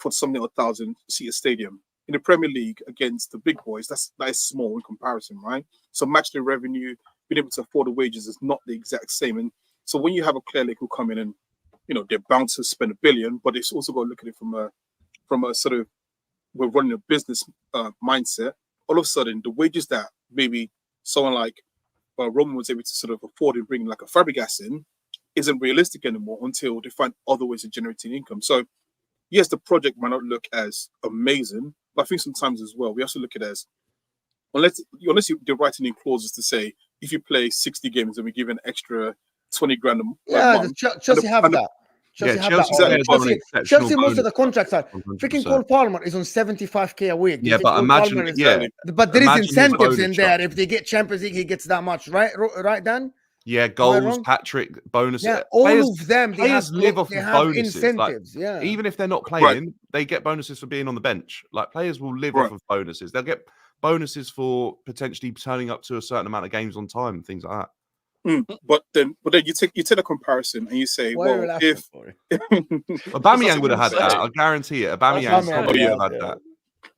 for something 1,000 seat a stadium. In the Premier League against the big boys, that is small in comparison, right? So match the revenue, being able to afford the wages is not the exact same. And so when you have a Clear Lake who come in and, you know, they're bound to spend $1 billion, but it's also got to look at it from a sort of, we're running a business mindset. All of a sudden, the wages that maybe someone like Roman was able to sort of afford and bring like a Fabregas in isn't realistic anymore until they find other ways of generating income. So yes, the project might not look as amazing, but I think sometimes as well, we have to look at it as, unless they're writing in clauses to say, if you play 60 games, then we give an extra 20 grand a month. Yeah, Chelsea have that. Chelsea, most of the contracts are. Freaking Cole Palmer is on 75k a week. Yeah, but imagine, but there is incentives in there. If they get Champions League, he gets that much, right? Right, Dan? Yeah, goals, hat-trick, bonuses. Yeah, all of them. Players live off of bonuses. Incentives, like, even if they're not playing, they get bonuses for being on the bench. Like, players will live off of bonuses. They'll get bonuses for potentially turning up to a certain amount of games on time and things like that. But then you take a comparison and you say, well, if Aubameyang would have had that, I guarantee it. Aubameyang probably would have had that.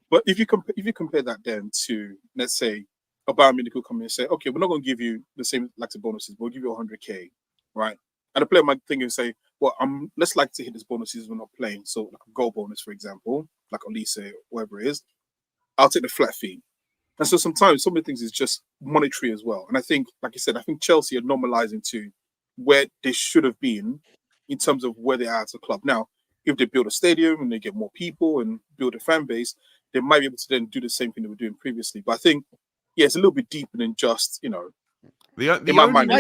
But if you compare that then to, let's say, Aubameyang could come in and say, okay, we're not going to give you the same like the bonuses, we'll give you 100k, right? And the player might think and say, well, let's like to hit these bonuses when we're not playing. So like a goal bonus, for example, like Olise or whatever it is, I'll take the flat fee. And so sometimes some of the things is just monetary as well. And I think, like I said, I think Chelsea are normalizing to where they should have been in terms of where they are as a club. Now, if they build a stadium and they get more people and build a fan base, they might be able to then do the same thing they were doing previously. But I think, yeah, it's a little bit deeper than just, you know. I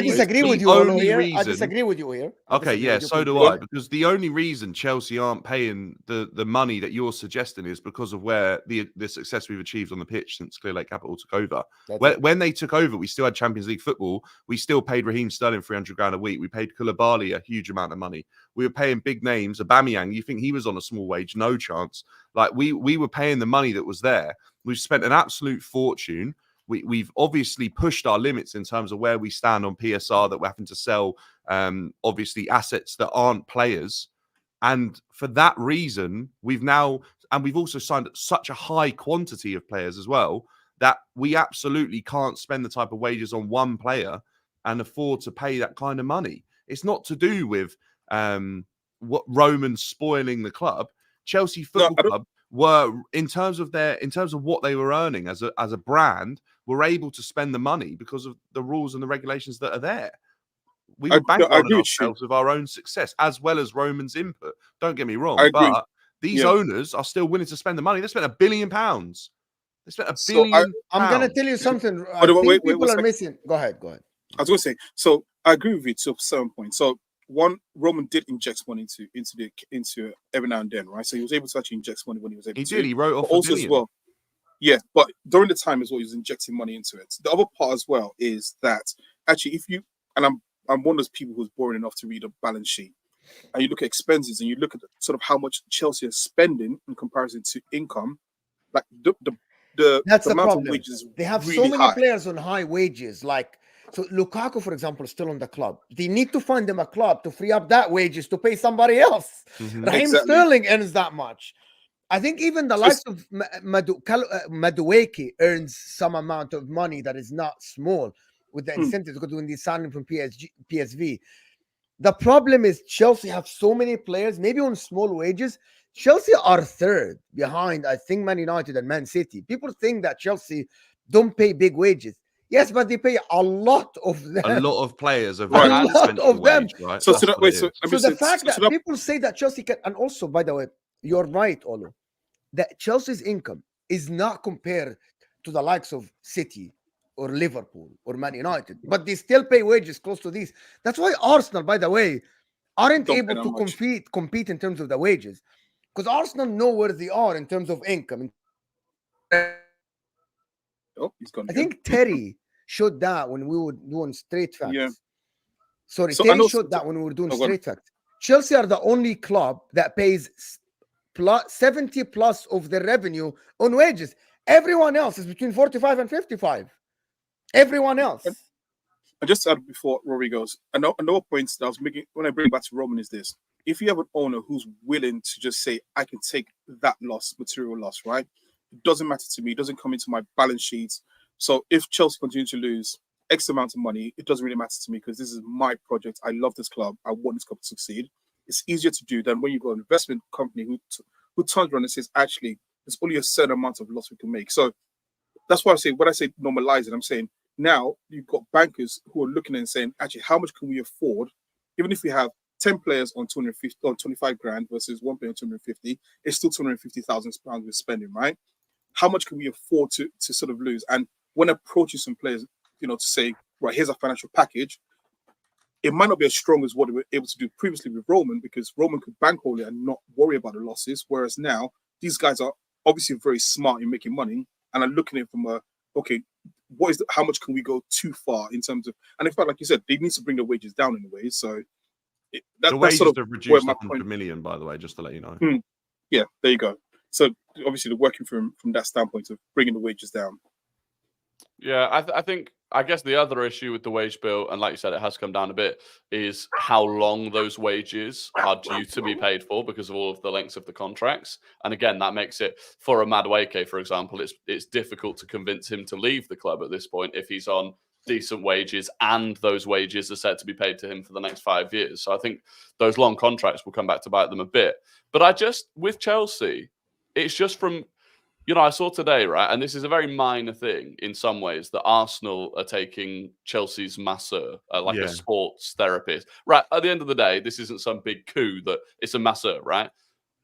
disagree with you I disagree with you here. Okay, yeah, so do I. Because the only reason Chelsea aren't paying the money that you're suggesting is because of where the success we've achieved on the pitch since Clear Lake Capital took over. When they took over, we still had Champions League football. We still paid Raheem Sterling 300 grand a week. We paid Koulibaly a huge amount of money. We were paying big names. Aubameyang, you think he was on a small wage? No chance. Like, we were paying the money that was there. We've spent an absolute fortune. We've obviously pushed our limits in terms of where we stand on PSR, that we're having to sell, obviously, assets that aren't players And for that reason, we've also signed such a high quantity of players as well that we absolutely can't spend the type of wages on one player and afford to pay that kind of money. It's not to do with what Roman's spoiling the club. Chelsea Football Club were, in terms of what they were earning as a brand, were able to spend the money because of the rules and the regulations that are there. We were bankrolling ourselves with our own success as well as Roman's input. Don't get me wrong, but these owners are still willing to spend the money. They spent £1 billion. They spent £1 billion. I'm going to tell you something. I think people are missing. Go ahead. I was going to say, so I agree with you to a certain point. So one, Roman did inject money into every now and then, right? So he was able to actually inject money when he was able to. He did. He wrote off also $1 billion. as well. Yeah, but during the time as well, he was injecting money into it. The other part as well is that actually, if you, and I'm one of those people who's boring enough to read a balance sheet, and you look at expenses and you look at sort of how much Chelsea is spending in comparison to income, like that's the amount problem. of wages they have really so many high. players on high wages. Like, so Lukaku, for example, is still on the club. They need to find them a club to free up that wages to pay somebody else. Raheem Sterling earns that much. I think even the likes of Madueke earns some amount of money that is not small with the incentives because when they sign from PSV. The problem is Chelsea have so many players, maybe on small wages. Chelsea are third behind, I think, Man United and Man City. People think that Chelsea don't pay big wages. Yes, but they pay a lot of them. A lot of players are very expensive of them. Wage, right? So the fact that people say that Chelsea can, and also, by the way, you're right, Olu, that Chelsea's income is not compared to the likes of City or Liverpool or Man United, but they still pay wages close to these. That's why Arsenal, by the way, aren't able to compete in terms of the wages, because Arsenal know where they are in terms of income. Oh, he's gone. I think Terry showed that when we were doing Straight Facts. Yeah. Sorry, Terry showed that when we were doing Straight Facts. Chelsea are the only club that pays 70 plus of their revenue on wages. Everyone else is between 45 and 55. Everyone else. I just said before Rory goes, another point that I was making when I bring it back to Roman is this: if you have an owner who's willing to just say, I can take that loss, material loss, right? It doesn't matter to me. It doesn't come into my balance sheets. So if Chelsea continue to lose X amount of money, it doesn't really matter to me because this is my project. I love this club. I want this club to succeed. It's easier to do than when you've got an investment company who turns around and says, actually, there's only a certain amount of loss we can make. So that's why I say, when I say normalize it, I'm saying now you've got bankers who are looking and saying, actually, how much can we afford? Even if we have 10 players on 250 or 25 grand versus one player on 250, it's still 250,000 pounds we're spending, right? How much can we afford to sort of lose? And when approaching some players, to say, right, here's a financial package, it might not be as strong as what we were able to do previously with Roman, because Roman could bankroll it and not worry about the losses. Whereas now, these guys are obviously very smart in making money and are looking at it from how much can we go too far in terms of, and in fact, like you said, they need to bring the wages down anyway. So the wages have reduced 100 million, by the way, just to let you know. Yeah, there you go. So obviously, they're working from that standpoint of bringing the wages down. Yeah, I guess the other issue with the wage bill, and like you said, it has come down a bit, is how long those wages are due to be paid for because of all of the lengths of the contracts. And again, that makes it, for a Madueke, for example, it's difficult to convince him to leave the club at this point if he's on decent wages and those wages are set to be paid to him for the next 5 years. So I think those long contracts will come back to bite them a bit. But with Chelsea, it's just from... I saw today, right, and this is a very minor thing in some ways, that Arsenal are taking Chelsea's masseur, a sports therapist. Right, at the end of the day, this isn't some big coup that it's a masseur, right?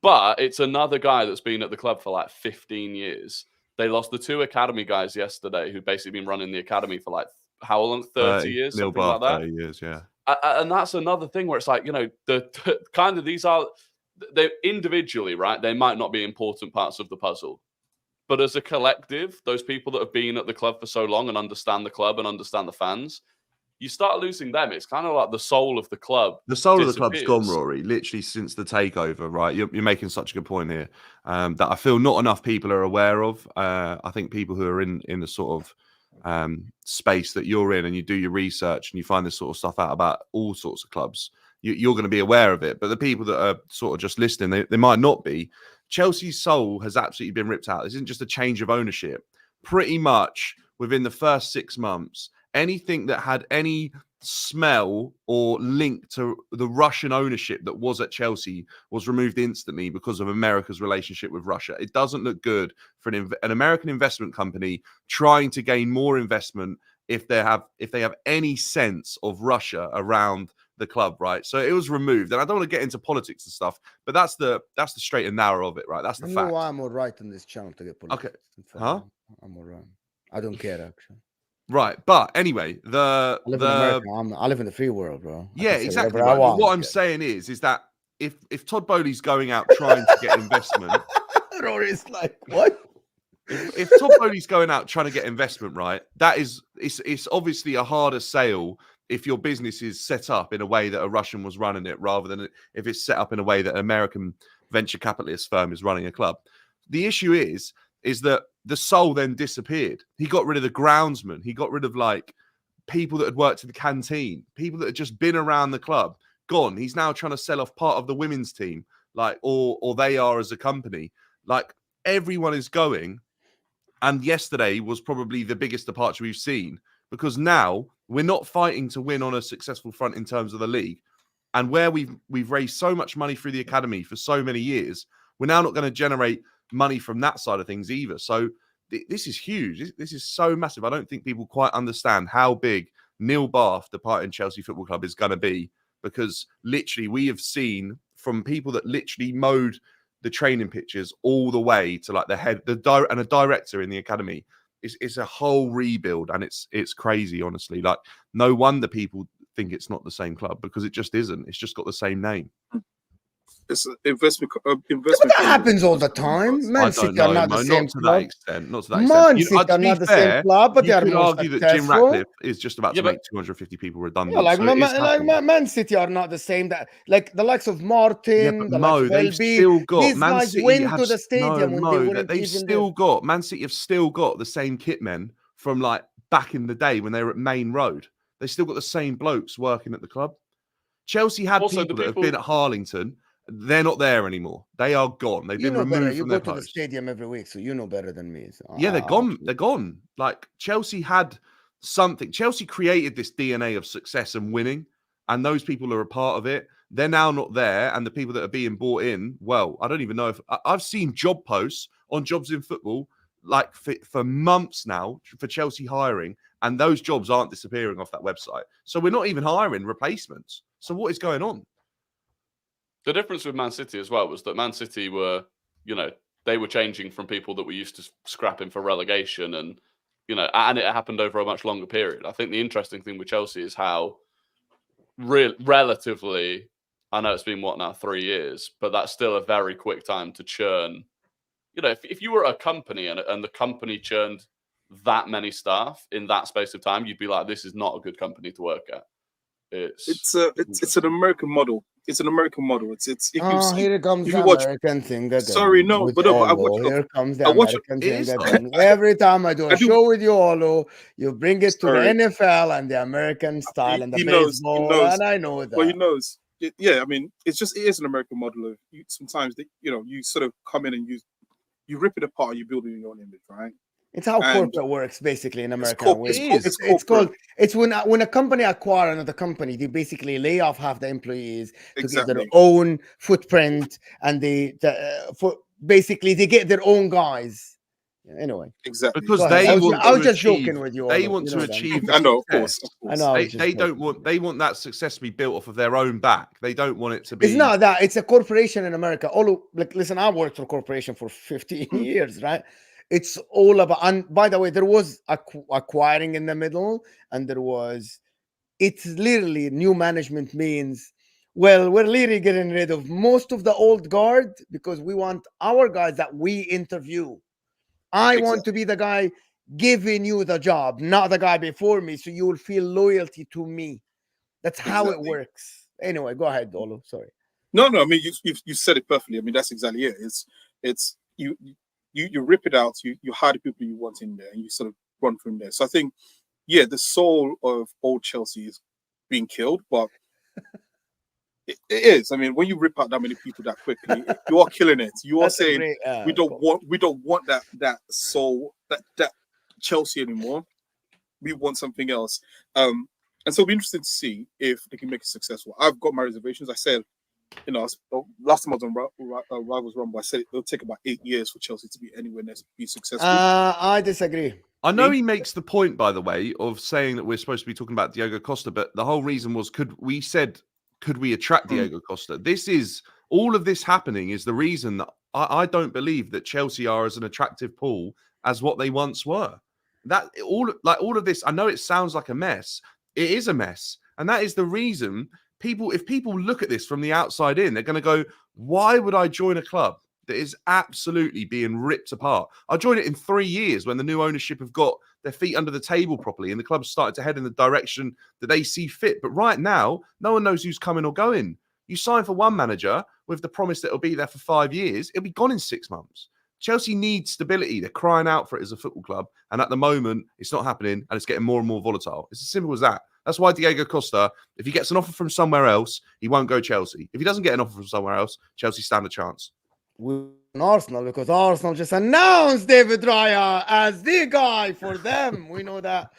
But it's another guy that's been at the club for like 15 years. They lost the 2 academy guys yesterday who've basically been running the academy for like, how long? 30 years? Something like that? 30 years, yeah. And that's another thing where it's like, the kind of these are, they individually, right, they might not be important parts of the puzzle. But as a collective, those people that have been at the club for so long and understand the club and understand the fans, you start losing them. It's kind of like the soul of the club. The soul of the club's gone, Rory, literally since the takeover, right? You're making such a good point here that I feel not enough people are aware of. I think people who are in the sort of space that you're in and you do your research and you find this sort of stuff out about all sorts of clubs, you're going to be aware of it. But the people that are sort of just listening, they might not be. Chelsea's soul has absolutely been ripped out. This isn't just a change of ownership. Pretty much within the first 6 months, anything that had any smell or link to the Russian ownership that was at Chelsea was removed instantly because of America's relationship with Russia. It doesn't look good for an American investment company trying to gain more investment if they have any sense of Russia around the club, right? So it was removed, and I don't want to get into politics and stuff, but that's the straight and narrow of it, right? That's the fact. Why I'm all right on this channel to get politics. Okay. Huh? I'm all right. I don't care actually. Right, but anyway, I live in America. I live in the free world, bro. Yeah, exactly. Right. What I'm saying is that if Todd Bowley's going out trying to get investment, Rory's like, what? If Todd Bowley's going out trying to get investment, right, it's obviously a harder sale if your business is set up in a way that a Russian was running it, rather than if it's set up in a way that an American venture capitalist firm is running a club. The issue is that the soul then disappeared. He got rid of the groundsman. He got rid of like people that had worked in the canteen, people that had just been around the club. Gone. He's now trying to sell off part of the women's team, like or they are as a company. Like everyone is going. And yesterday was probably the biggest departure we've seen, because now we're not fighting to win on a successful front in terms of the league. And where we've raised so much money through the academy for so many years, we're now not going to generate money from that side of things either. So this is huge. This is so massive. I don't think people quite understand how big Neil Bath departing Chelsea Football Club is going to be, because literally we have seen from people that literally mowed the training pitches all the way to like the head, and a director in the academy. It's a whole rebuild, and it's crazy, honestly. Like, no wonder people think it's not the same club, because it just isn't. It's just got the same name. It's investment. But that happens all the time. Man City are not the same club. Not to that extent. Not to that Man extent. City are not the same club, but they are more argue that Jim Ratcliffe is just about to make 250 people redundant. Yeah, Man City are not the same. That like the likes of Martin, the likes of they've LB, still got. These Man guys City went to the stadium when they weren't they've even still got. Man City have still got the same kit men from like back in the day when they were at Main Road. They still got the same blokes working at the club. Chelsea had people that have been at Harlington. They're not there anymore. They are gone. They've been removed from their post. You go to the stadium every week, so you know better than me. So, yeah, they're gone. They're gone. Like, Chelsea had something. Chelsea created this DNA of success and winning, and those people are a part of it. They're now not there, and the people that are being bought in, well, I don't even know if I've seen job posts on Jobs in Football like for months now for Chelsea hiring, and those jobs aren't disappearing off that website. So we're not even hiring replacements. So what is going on? The difference with Man City as well was that Man City were, they were changing from people that were used to scrapping for relegation, and, and it happened over a much longer period. I think the interesting thing with Chelsea is how relatively, I know it's been 3 years, but that's still a very quick time to churn. If you were a company and the company churned that many staff in that space of time, you'd be like, this is not a good company to work at. It's an American model. It's an American model. It's here comes the American thing again. Sorry, no, but no, here comes the American thing again. Every time I do a show with you, Olo, you bring it to the NFL and the American style and the baseball, and I know that. Well, he knows. Yeah, I mean, it is an American model of sometimes you sort of come in and you rip it apart, you build it in your own image, right? It's how corporate works, basically, in America. It's when a company acquires another company, they basically lay off half the employees to get their own footprint, and basically they get their own guys. Anyway, exactly, because I was just joking with you. They want to achieve. I know, of course. I know. They want that success to be built off of their own back. They don't want it to be. It's not that. It's a corporation in America. Listen, I worked for a corporation for 15 years, right? It's all about, and by the way, there was acquiring in the middle, and it's literally new management means, well, we're literally getting rid of most of the old guard because we want our guys that we interview. I want to be the guy giving you the job, not the guy before me, so you will feel loyalty to me. That's how it works. Anyway, go ahead, Olo. Sorry. No. I mean, you said it perfectly. I mean, that's exactly it. It's you rip it out. You hire the people you want in there, and you sort of run from there. So I think, the soul of old Chelsea is being killed, but It is. I mean, when you rip out that many people that quickly, you are killing it. You are That's a saying great, we don't want that Chelsea anymore. We want something else. And so it'll be interesting to see if they can make it successful. I've got my reservations. I said, last time I was on Rivals Rumble, I said it'll take about 8 years for Chelsea to be anywhere near to be successful. I disagree. I know he makes the point, by the way, of saying that we're supposed to be talking about Diego Costa, but the whole reason was, could we attract Diego Costa? All of this happening is the reason that I don't believe that Chelsea are as an attractive pool as what they once were. That all of this, I know it sounds like a mess. It is a mess. And that is the reason if people look at this from the outside in, they're going to go, why would I join a club that is absolutely being ripped apart? I'll join it in 3 years when the new ownership have got their feet under the table properly and the club's started to head in the direction that they see fit. But right now, no one knows who's coming or going. You sign for one manager with the promise that it'll be there for 5 years. It'll be gone in 6 months. Chelsea needs stability. They're crying out for it as a football club. And at the moment, it's not happening and it's getting more and more volatile. It's as simple as that. That's why Diego Costa, if he gets an offer from somewhere else, he won't go Chelsea. If he doesn't get an offer from somewhere else, Chelsea stand a chance. With Arsenal, because Arsenal just announced David Raya as the guy for them. We know that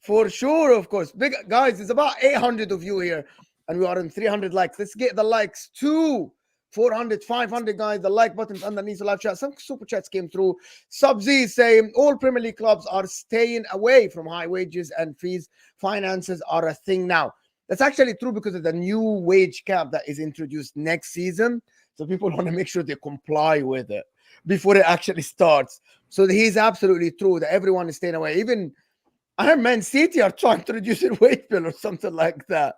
for sure, of course. Big guys, it's about 800 of you here, and we are on 300 likes. Let's get the likes to 400, 500 guys. The like button's underneath the live chat. Some super chats came through. Sub-Z saying all Premier League clubs are staying away from high wages and fees. Finances are a thing now. That's actually true because of the new wage cap that is introduced next season. So people want to make sure they comply with it before it actually starts. So he's absolutely true that everyone is staying away. Even I heard Man City are trying to reduce their wage bill or something like that.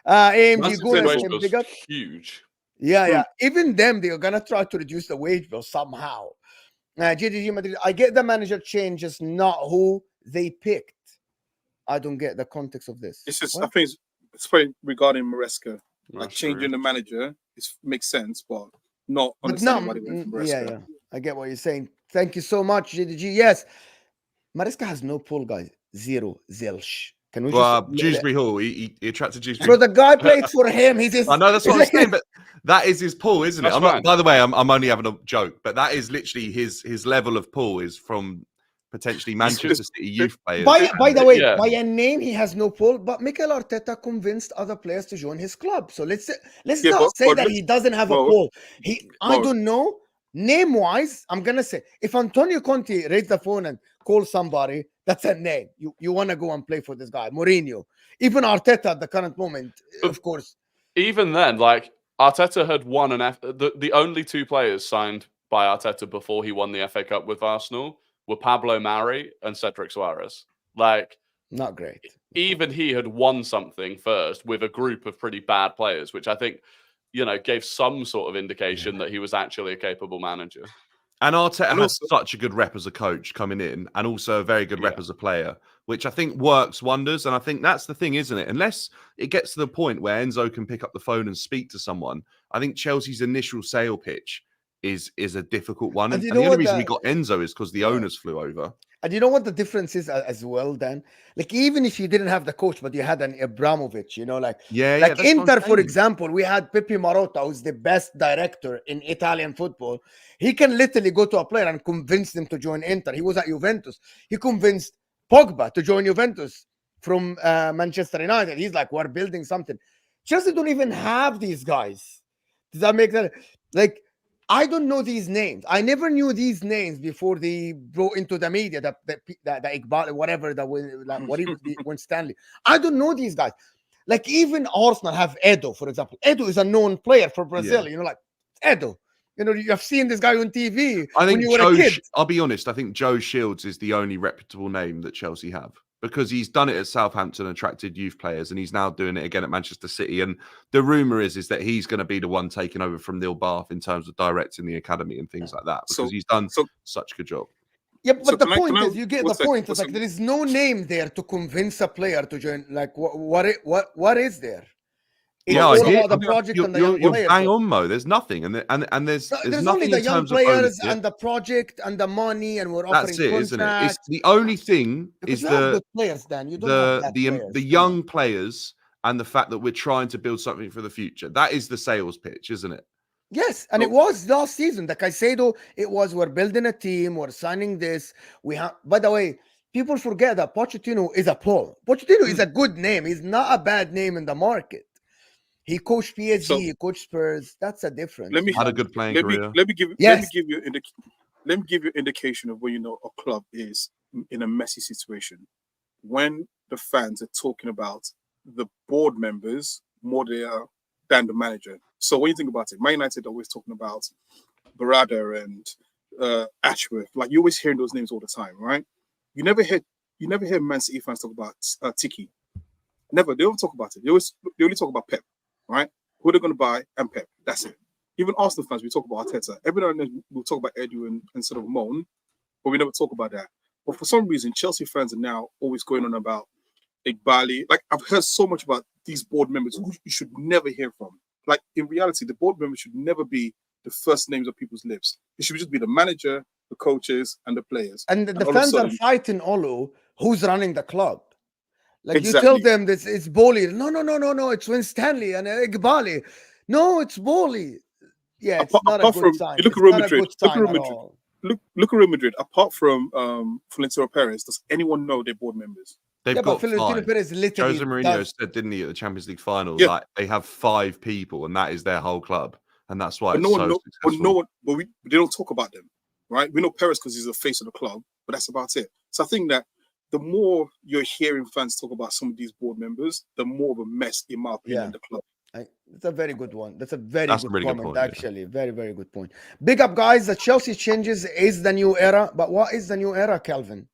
AMG Gula huge. Yeah. Even them, they are gonna try to reduce the wage bill somehow. JDG Madrid, I get the manager changes, not who they picked. I don't get the context of this. It's just, I think it's probably regarding Maresca. Like changing the manager makes sense, but not understanding why they went for Maresca. Yeah. I get what you're saying. Thank you so much, JDG. Yes, Maresca has no pull, guys. Zero, zilch. Can we Dewsbury Hall, he attracted Dewsbury. Bro, the guy played for him. I know that's what I'm saying, but that is his pull, isn't it? Right. By the way, I'm only having a joke, but that is literally his level of pull is from potentially Manchester City youth players. By the way, by a name, he has no pull, but Mikel Arteta convinced other players to join his club. So let's not say that he doesn't have a pull. I don't know. Name-wise, I'm going to say, if Antonio Conte raised the phone and called somebody, that's a name. You want to go and play for this guy. Mourinho. Even Arteta at the current moment, of course. Even then, like, Arteta had won the only 2 players signed by Arteta before he won the FA Cup with Arsenal were Pablo Mari and Cedric Suarez. Like, not great. Even he had won something first with a group of pretty bad players, which I think, gave some sort of indication that he was actually a capable manager. And Arteta has such a good rep as a coach coming in, and also a very good rep as a player, which I think works wonders. And I think that's the thing, isn't it? Unless it gets to the point where Enzo can pick up the phone and speak to someone, I think Chelsea's initial sale pitch is a difficult one. And the only reason we got Enzo is because the owners flew over. And you know what the difference is as well, Dan? Like, even if you didn't have the coach, but you had an Abramovich, like Inter, for example, we had Pepe Marotta, who's the best director in Italian football. He can literally go to a player and convince them to join Inter. He was at Juventus. He convinced Pogba to join Juventus from Manchester United. He's like, we're building something. Chelsea don't even have these guys. Does that make sense? Like, I don't know these names. I never knew these names before they brought into the media. The Iqbal, whatever that when Stanley. I don't know these guys. Like, even Arsenal have Edo, for example. Edo is a known player for Brazil. Like Edo. You have seen this guy on TV. I think when you were a kid. I'll be honest. I think Joe Shields is the only reputable name that Chelsea have, because he's done it at Southampton, attracted youth players, and he's now doing it again at Manchester City. And the rumor is that he's going to be the one taking over from Neil Bath in terms of directing the academy and things like that, because he's done such a good job. Yeah, but the point is, you get the point. It's like there is no name there to convince a player to join. Like, what is there? It's all about the project and the young players. You're bang on, Mo. There's nothing, and there's nothing only the in young terms players of and the project and the money, and we're offering That's it, contracts. isn't it? It's the only thing because is you have good players, Dan. You don't have bad players. the young players and the fact that we're trying to build something for the future. That is the sales pitch, isn't it? Yes, and it was last season. The Caicedo, it was, we're building a team, we're signing this. We have, by the way, people forget that Pochettino is a Paul. Pochettino is a good name. He's not a bad name in the market. He coached PSG, he coached Spurs. That's a difference. Had a good playing career. Let me give you an indication of when you know a club is in a messy situation. When the fans are talking about the board members more than the manager. So when you think about it, Man United are always talking about Barada and Ashworth. Like, you're always hearing those names all the time, right? You never hear Man City fans talk about Tiki. Never. They don't talk about it. They only talk about Pep, right? Who they're going to buy and Pep. That's it. Even Arsenal fans, we talk about Arteta. Every now and then we'll talk about Edu and sort of moan, but we never talk about that. But for some reason, Chelsea fans are now always going on about Igbali. Like, I've heard so much about these board members who you should never hear from. Like, in reality, the board members should never be the first names on people's lips. It should just be the manager, the coaches, and the players. And the fans are fighting Olu, who's running the club. Like, exactly. You tell them this, it's Boli. No, it's Win Stanley and Igbali. No, it's Boli. Yeah, it's not a good sign. Look at Real Madrid. Look at Real Madrid. Apart from Florentino Perez, does anyone know their board members? They've got five. Perez literally Jose Mourinho said, didn't he, at the Champions League final, like they have 5 people and that is their whole club. And that's why it's so successful. But they don't talk about them, right? We know Perez because he's the face of the club, but that's about it. So I think that the more you're hearing fans talk about some of these board members, the more of a mess, in my opinion, in the club. It's a very good one. That's a very good point, actually. Very, very good point. Big up, guys. The Chelsea changes is the new era. But what is the new era, Kelvin?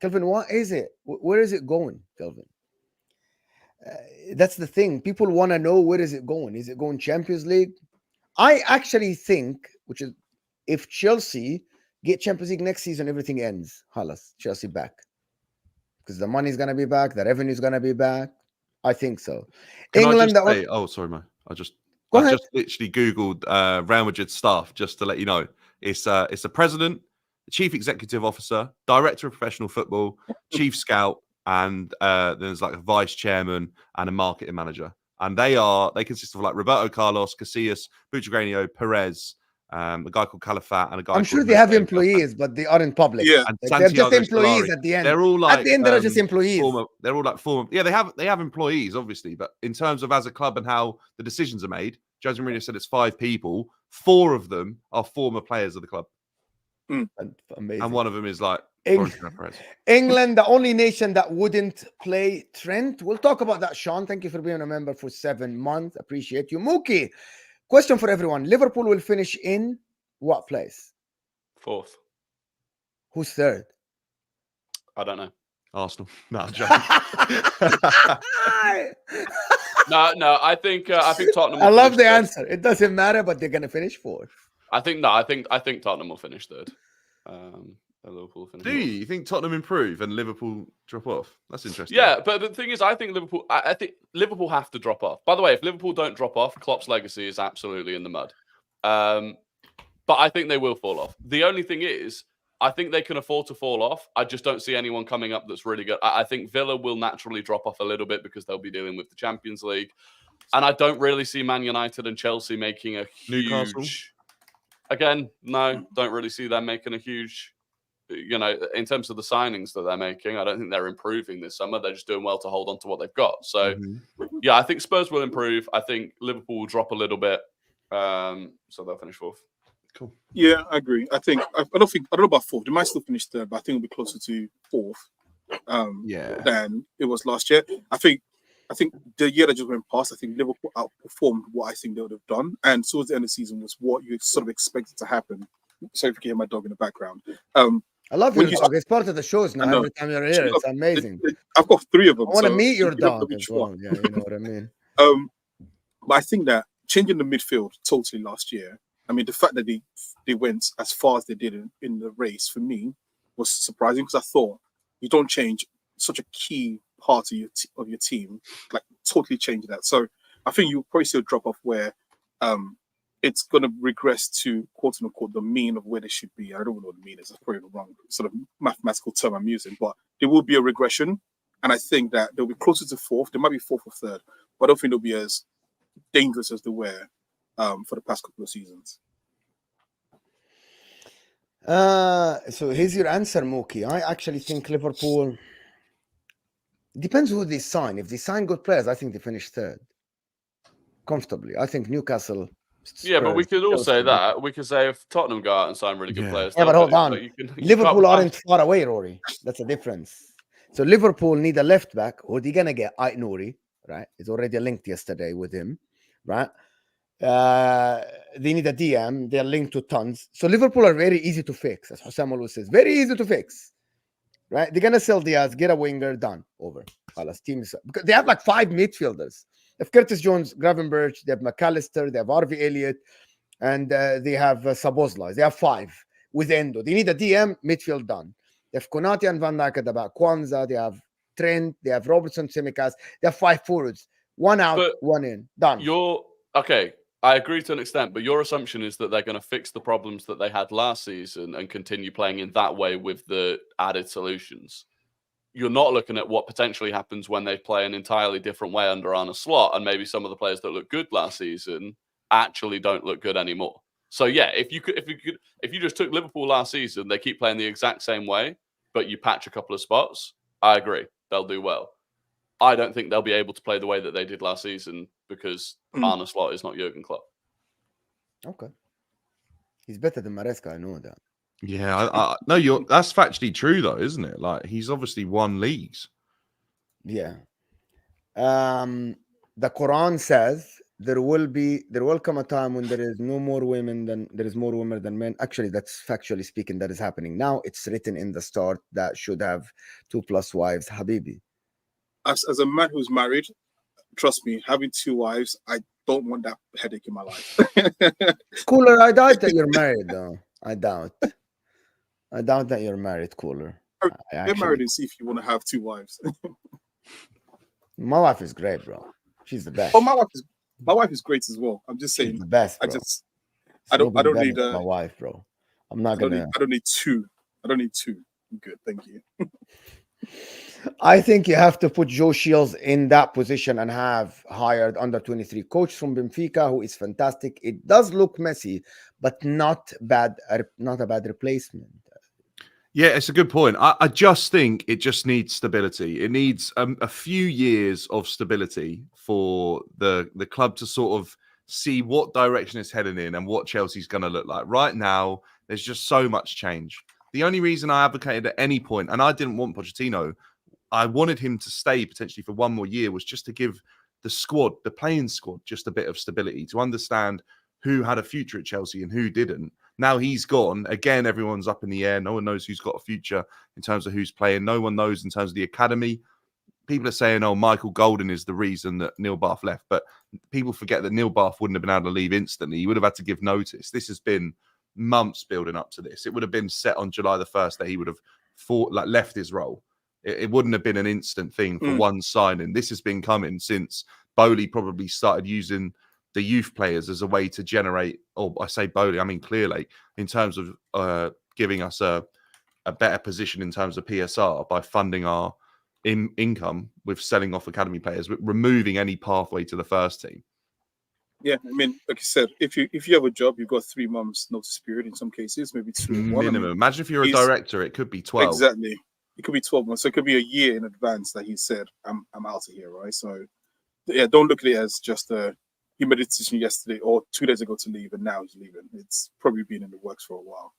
Kelvin, what is it? Where is it going, Kelvin? That's the thing. People want to know, where is it going? Is it going Champions League? I actually think, which is, if Chelsea get Champions League next season, everything ends. Halas, Chelsea back. Because the money's going to be back. The revenue's going to be back. I think so. England. Sorry, man. I just literally Googled Real Madrid staff just to let you know. It's a president, chief executive officer, director of professional football, chief scout, and then there's like a vice chairman and a marketing manager. And they consist of like Roberto Carlos, Casillas, Butragueño, Perez, a guy called Calafat, and a guy. I'm sure they have employees, but they aren't public. Yeah, and they're just employees at the end. They're all like at the end, they're just employees. They're all like former. Yeah, they have employees, obviously, but in terms of as a club and how the decisions are made, Jose Mourinho said it's 5 people. 4 of them are former players of the club. Amazing. And one of them is like England, the only nation that wouldn't play Trent. We'll talk about that, Sean. Thank you for being a member for 7 months. Appreciate you. Mookie, question for everyone. Liverpool will finish in what place? 4th. Who's 3rd? I don't know. Arsenal. No, I'm joking. No. I think Tottenham. I love the answer. It doesn't matter, but they're gonna finish 4th. I think Tottenham will finish 3rd. Liverpool finish. Do you think Tottenham improve and Liverpool drop off? That's interesting. Yeah, but the thing is, I think Liverpool have to drop off. By the way, if Liverpool don't drop off, Klopp's legacy is absolutely in the mud. But I think they will fall off. The only thing is, I think they can afford to fall off. I just don't see anyone coming up that's really good. I think Villa will naturally drop off a little bit because they'll be dealing with the Champions League. And I don't really see Man United and Chelsea making a huge... Newcastle? Again, no, don't really see them making a huge... in terms of the signings that they're making, I don't think they're improving this summer. They're just doing well to hold on to what they've got. So, yeah, I think Spurs will improve. I think Liverpool will drop a little bit. So they'll finish 4th. Cool. Yeah, I agree. I don't know about 4th. They might still finish 3rd, but I think it'll be closer to 4th than it was last year. I think the year that just went past, I think Liverpool outperformed what I think they would have done. And towards the end of the season was what you sort of expected to happen. Sorry if you can hear my dog in the background. I love your dog. It's part of the shows now. Every time you're here, it's amazing. I've got 3 of them. I want to meet your dog as well. Yeah, you know what I mean. But I think that changing the midfield totally last year, I mean, the fact that they went as far as they did in the race, for me, was surprising because I thought you don't change such a key part of your team, like totally change that. So I think you'll probably see a drop off where it's going to regress to quote unquote the mean of where they should be. I don't know what the mean is. That's probably the wrong sort of mathematical term I'm using, but there will be a regression. And I think that they'll be closer to 4th. They might be 4th or 3rd, but I don't think they'll be as dangerous as they were for the past couple of seasons. So here's your answer, Mookie. I actually think Liverpool. Depends who they sign. If they sign good players, I think they finish third comfortably. I think Newcastle. Yeah, but we Spurs, could all say Chelsea. that. We could say if Tottenham go out and sign really good Yeah. players, Yeah, but they'll hold do. on. But you can't Liverpool be aren't far away, Rory. That's a difference. So Liverpool need a left back. Who they gonna get? Ait Nouri, right? It's already linked yesterday with him, right? They need a DM. They're linked to tons. So Liverpool are very easy to fix, as HUSAM always says. Very easy to fix, right? They're gonna sell Diaz, get a winger, done, over. Alas, teams because they have like 5 midfielders. They have Curtis Jones, Gravenberch, they have McAllister, they have Harvey Elliott, and they have Sabozla. They have 5 with Endo. They need a DM, midfield done. They have Konate and Van Dijk at the back. Kwanzaa, they have Trent, they have Robertson, Tsimikas. They have 5 forwards. 1 out, But 1 in. Done. You're okay. I agree to an extent, but your assumption is that they're going to fix the problems that they had last season and continue playing in that way with the added solutions. You're not looking at what potentially happens when they play an entirely different way under Arne Slot, and maybe some of the players that look good last season actually don't look good anymore. So yeah, if you just took Liverpool last season, they keep playing the exact same way, but you patch a couple of spots. I agree, they'll do well. I don't think they'll be able to play the way that they did last season because Arne Slot is not Jurgen Klopp. Okay. He's better than Maresca, I know that. Yeah, no, that's factually true though, isn't it? Like he's obviously won leagues. Yeah. The Quran says there will come a time when there is more women than men. Actually, that's factually speaking that is happening now. It's written in the start that should have 2+ wives, Habibi. As a man who's married, trust me, having 2 wives, I don't want that headache in my life. Cooler, I doubt that you're married though. I doubt that you're married, Cooler. Get married and see if you want to have 2 wives. My wife is great, bro. She's the best. Oh, my wife is great as well. I'm just saying, She's the best, bro. I don't need my wife, bro. I'm not gonna. I don't need 2. I don't need 2. I'm good, thank you. I think you have to put Joe Shields in that position and have hired under 23 coach from Benfica, who is fantastic. It does look messy, but not bad. Not a bad replacement. Yeah, it's a good point. I just think it just needs stability. It needs a few years of stability for the club to sort of see what direction it's heading in and what Chelsea's going to look like. Right now, there's just so much change. The only reason I advocated at any point, and I didn't want Pochettino, I wanted him to stay potentially for 1 more year, was just to give the squad, the playing squad, just a bit of stability to understand who had a future at Chelsea and who didn't. Now he's gone. Again, everyone's up in the air. No one knows who's got a future in terms of who's playing. No one knows in terms of the academy. People are saying, oh, Michael Golden is the reason that Neil Bath left. But people forget that Neil Bath wouldn't have been able to leave instantly. He would have had to give notice. This has been months building up to this. It would have been set on July the 1st that he would have left his role. It wouldn't have been an instant thing for one signing. This has been coming since Bowley probably started using the youth players as a way to generate, or I say Bowley, I mean Clearlake, in terms of giving us a better position in terms of PSR by funding our income with selling off academy players, with removing any pathway to the first team. Yeah, I mean, like you said, if you have a job, you've got 3 months notice period in some cases, maybe 2 and 1. Minimum. I mean, imagine if you're a director, it could be 12. Exactly. It could be 12 months. So it could be a year in advance that he said, I'm out of here, right? So yeah, don't look at it as just he made a decision yesterday or 2 days ago to leave and now he's leaving. It's probably been in the works for a while.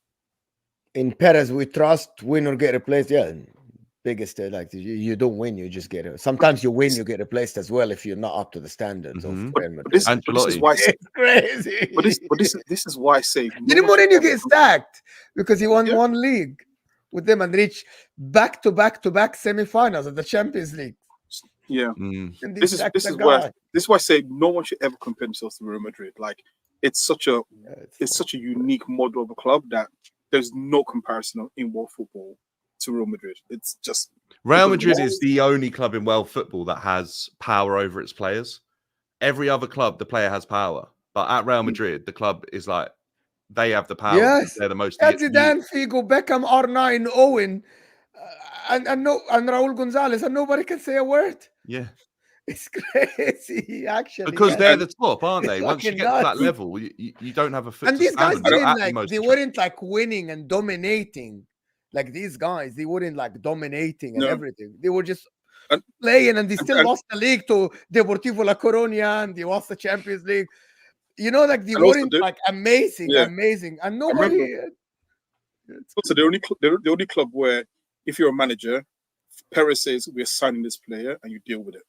In Perez, we trust, win or get replaced. Yeah, biggest like you don't win, you just get it. Sometimes you win, you get replaced as well if you're not up to the standards of Real Madrid. This is why I say, crazy. But this is why I say didn't Mourinho get sacked because he won 1 league with them and reached back-to-back semi-finals of the Champions League. Yeah, this is why I say no one should ever compare themselves to Real Madrid. Like it's such a unique model of a club that there's no comparison in world football to Real Madrid. It's just Real Madrid is the only club in world football that has power over its players. Every other club, the player has power, but at Real Madrid, the club is like they have the power. Yes, they're the most. Zidane, Figo, Beckham, R9, Owen, and Raúl González, and nobody can say a word. Yeah, It's crazy, actually. Because Yeah. they're the top, aren't they? It's Once you fucking get to that nuts. level, you don't have a foot And to these stand guys on. You're didn't at the like, most they attractive. weren't like winning and dominating. Like these guys, they weren't like dominating and No. everything. They were just And- playing, and they still and- lost the league to Deportivo La Coruña, and they lost the Champions League. You know, like they And also weren't the- like amazing, Yeah. amazing. And remember- nobody. Also, the only club where if you're a manager, Perez says we're signing this player and you deal with it.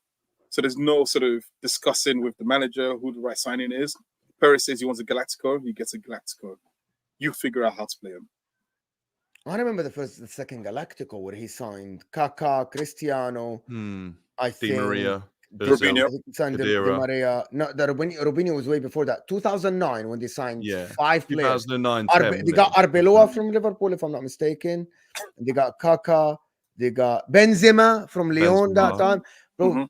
So there's no sort of discussing with the manager who the right signing is. Perez says he wants a Galactico, he gets a Galactico. You figure out how to play him. I remember the second Galactico where he signed Kaká, Cristiano. I Di think Maria, Robinho. I think he signed Di Khedira. Maria. No, the Robinho was way before that. 2009 when they signed Yeah. 5 players. 2009, They got Arbeloa from Liverpool, if I'm not mistaken. And they got Kaká. They got Benzema from Lyon that Benzema. time. Bro, Mhm.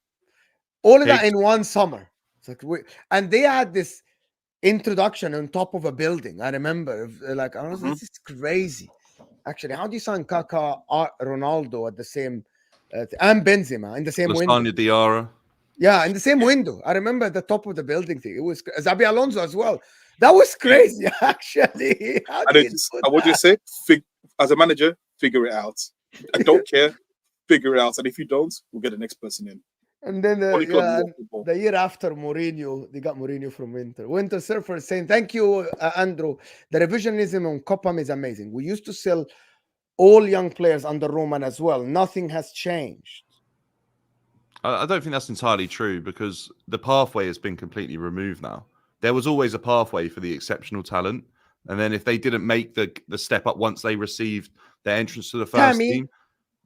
all of that Higgs. in one summer. It's like and they had this introduction on top of a building. I remember, like, I was like, this is crazy. Actually, how do you sign Kaká, Ronaldo at the same, and Benzema in the same window? Lasagna Diarra. Yeah, in the same window. I remember the top of the building thing. It was Xabi Alonso as well. That was crazy, actually. How do you do I would that? just say, as a manager, figure it out. I don't care. Figure it out. And if you don't, we'll get the next person in. And then Only club in yeah, world football. the year after Mourinho, they got Mourinho from Winter Surfer saying, thank you, Andrew. The revisionism on Copam is amazing. We used to sell all young players under Roman as well. Nothing has changed. I don't think that's entirely true because the pathway has been completely removed now. There was always a pathway for the exceptional talent. And then if they didn't make the step up once they received their entrance to the first Tammy, team,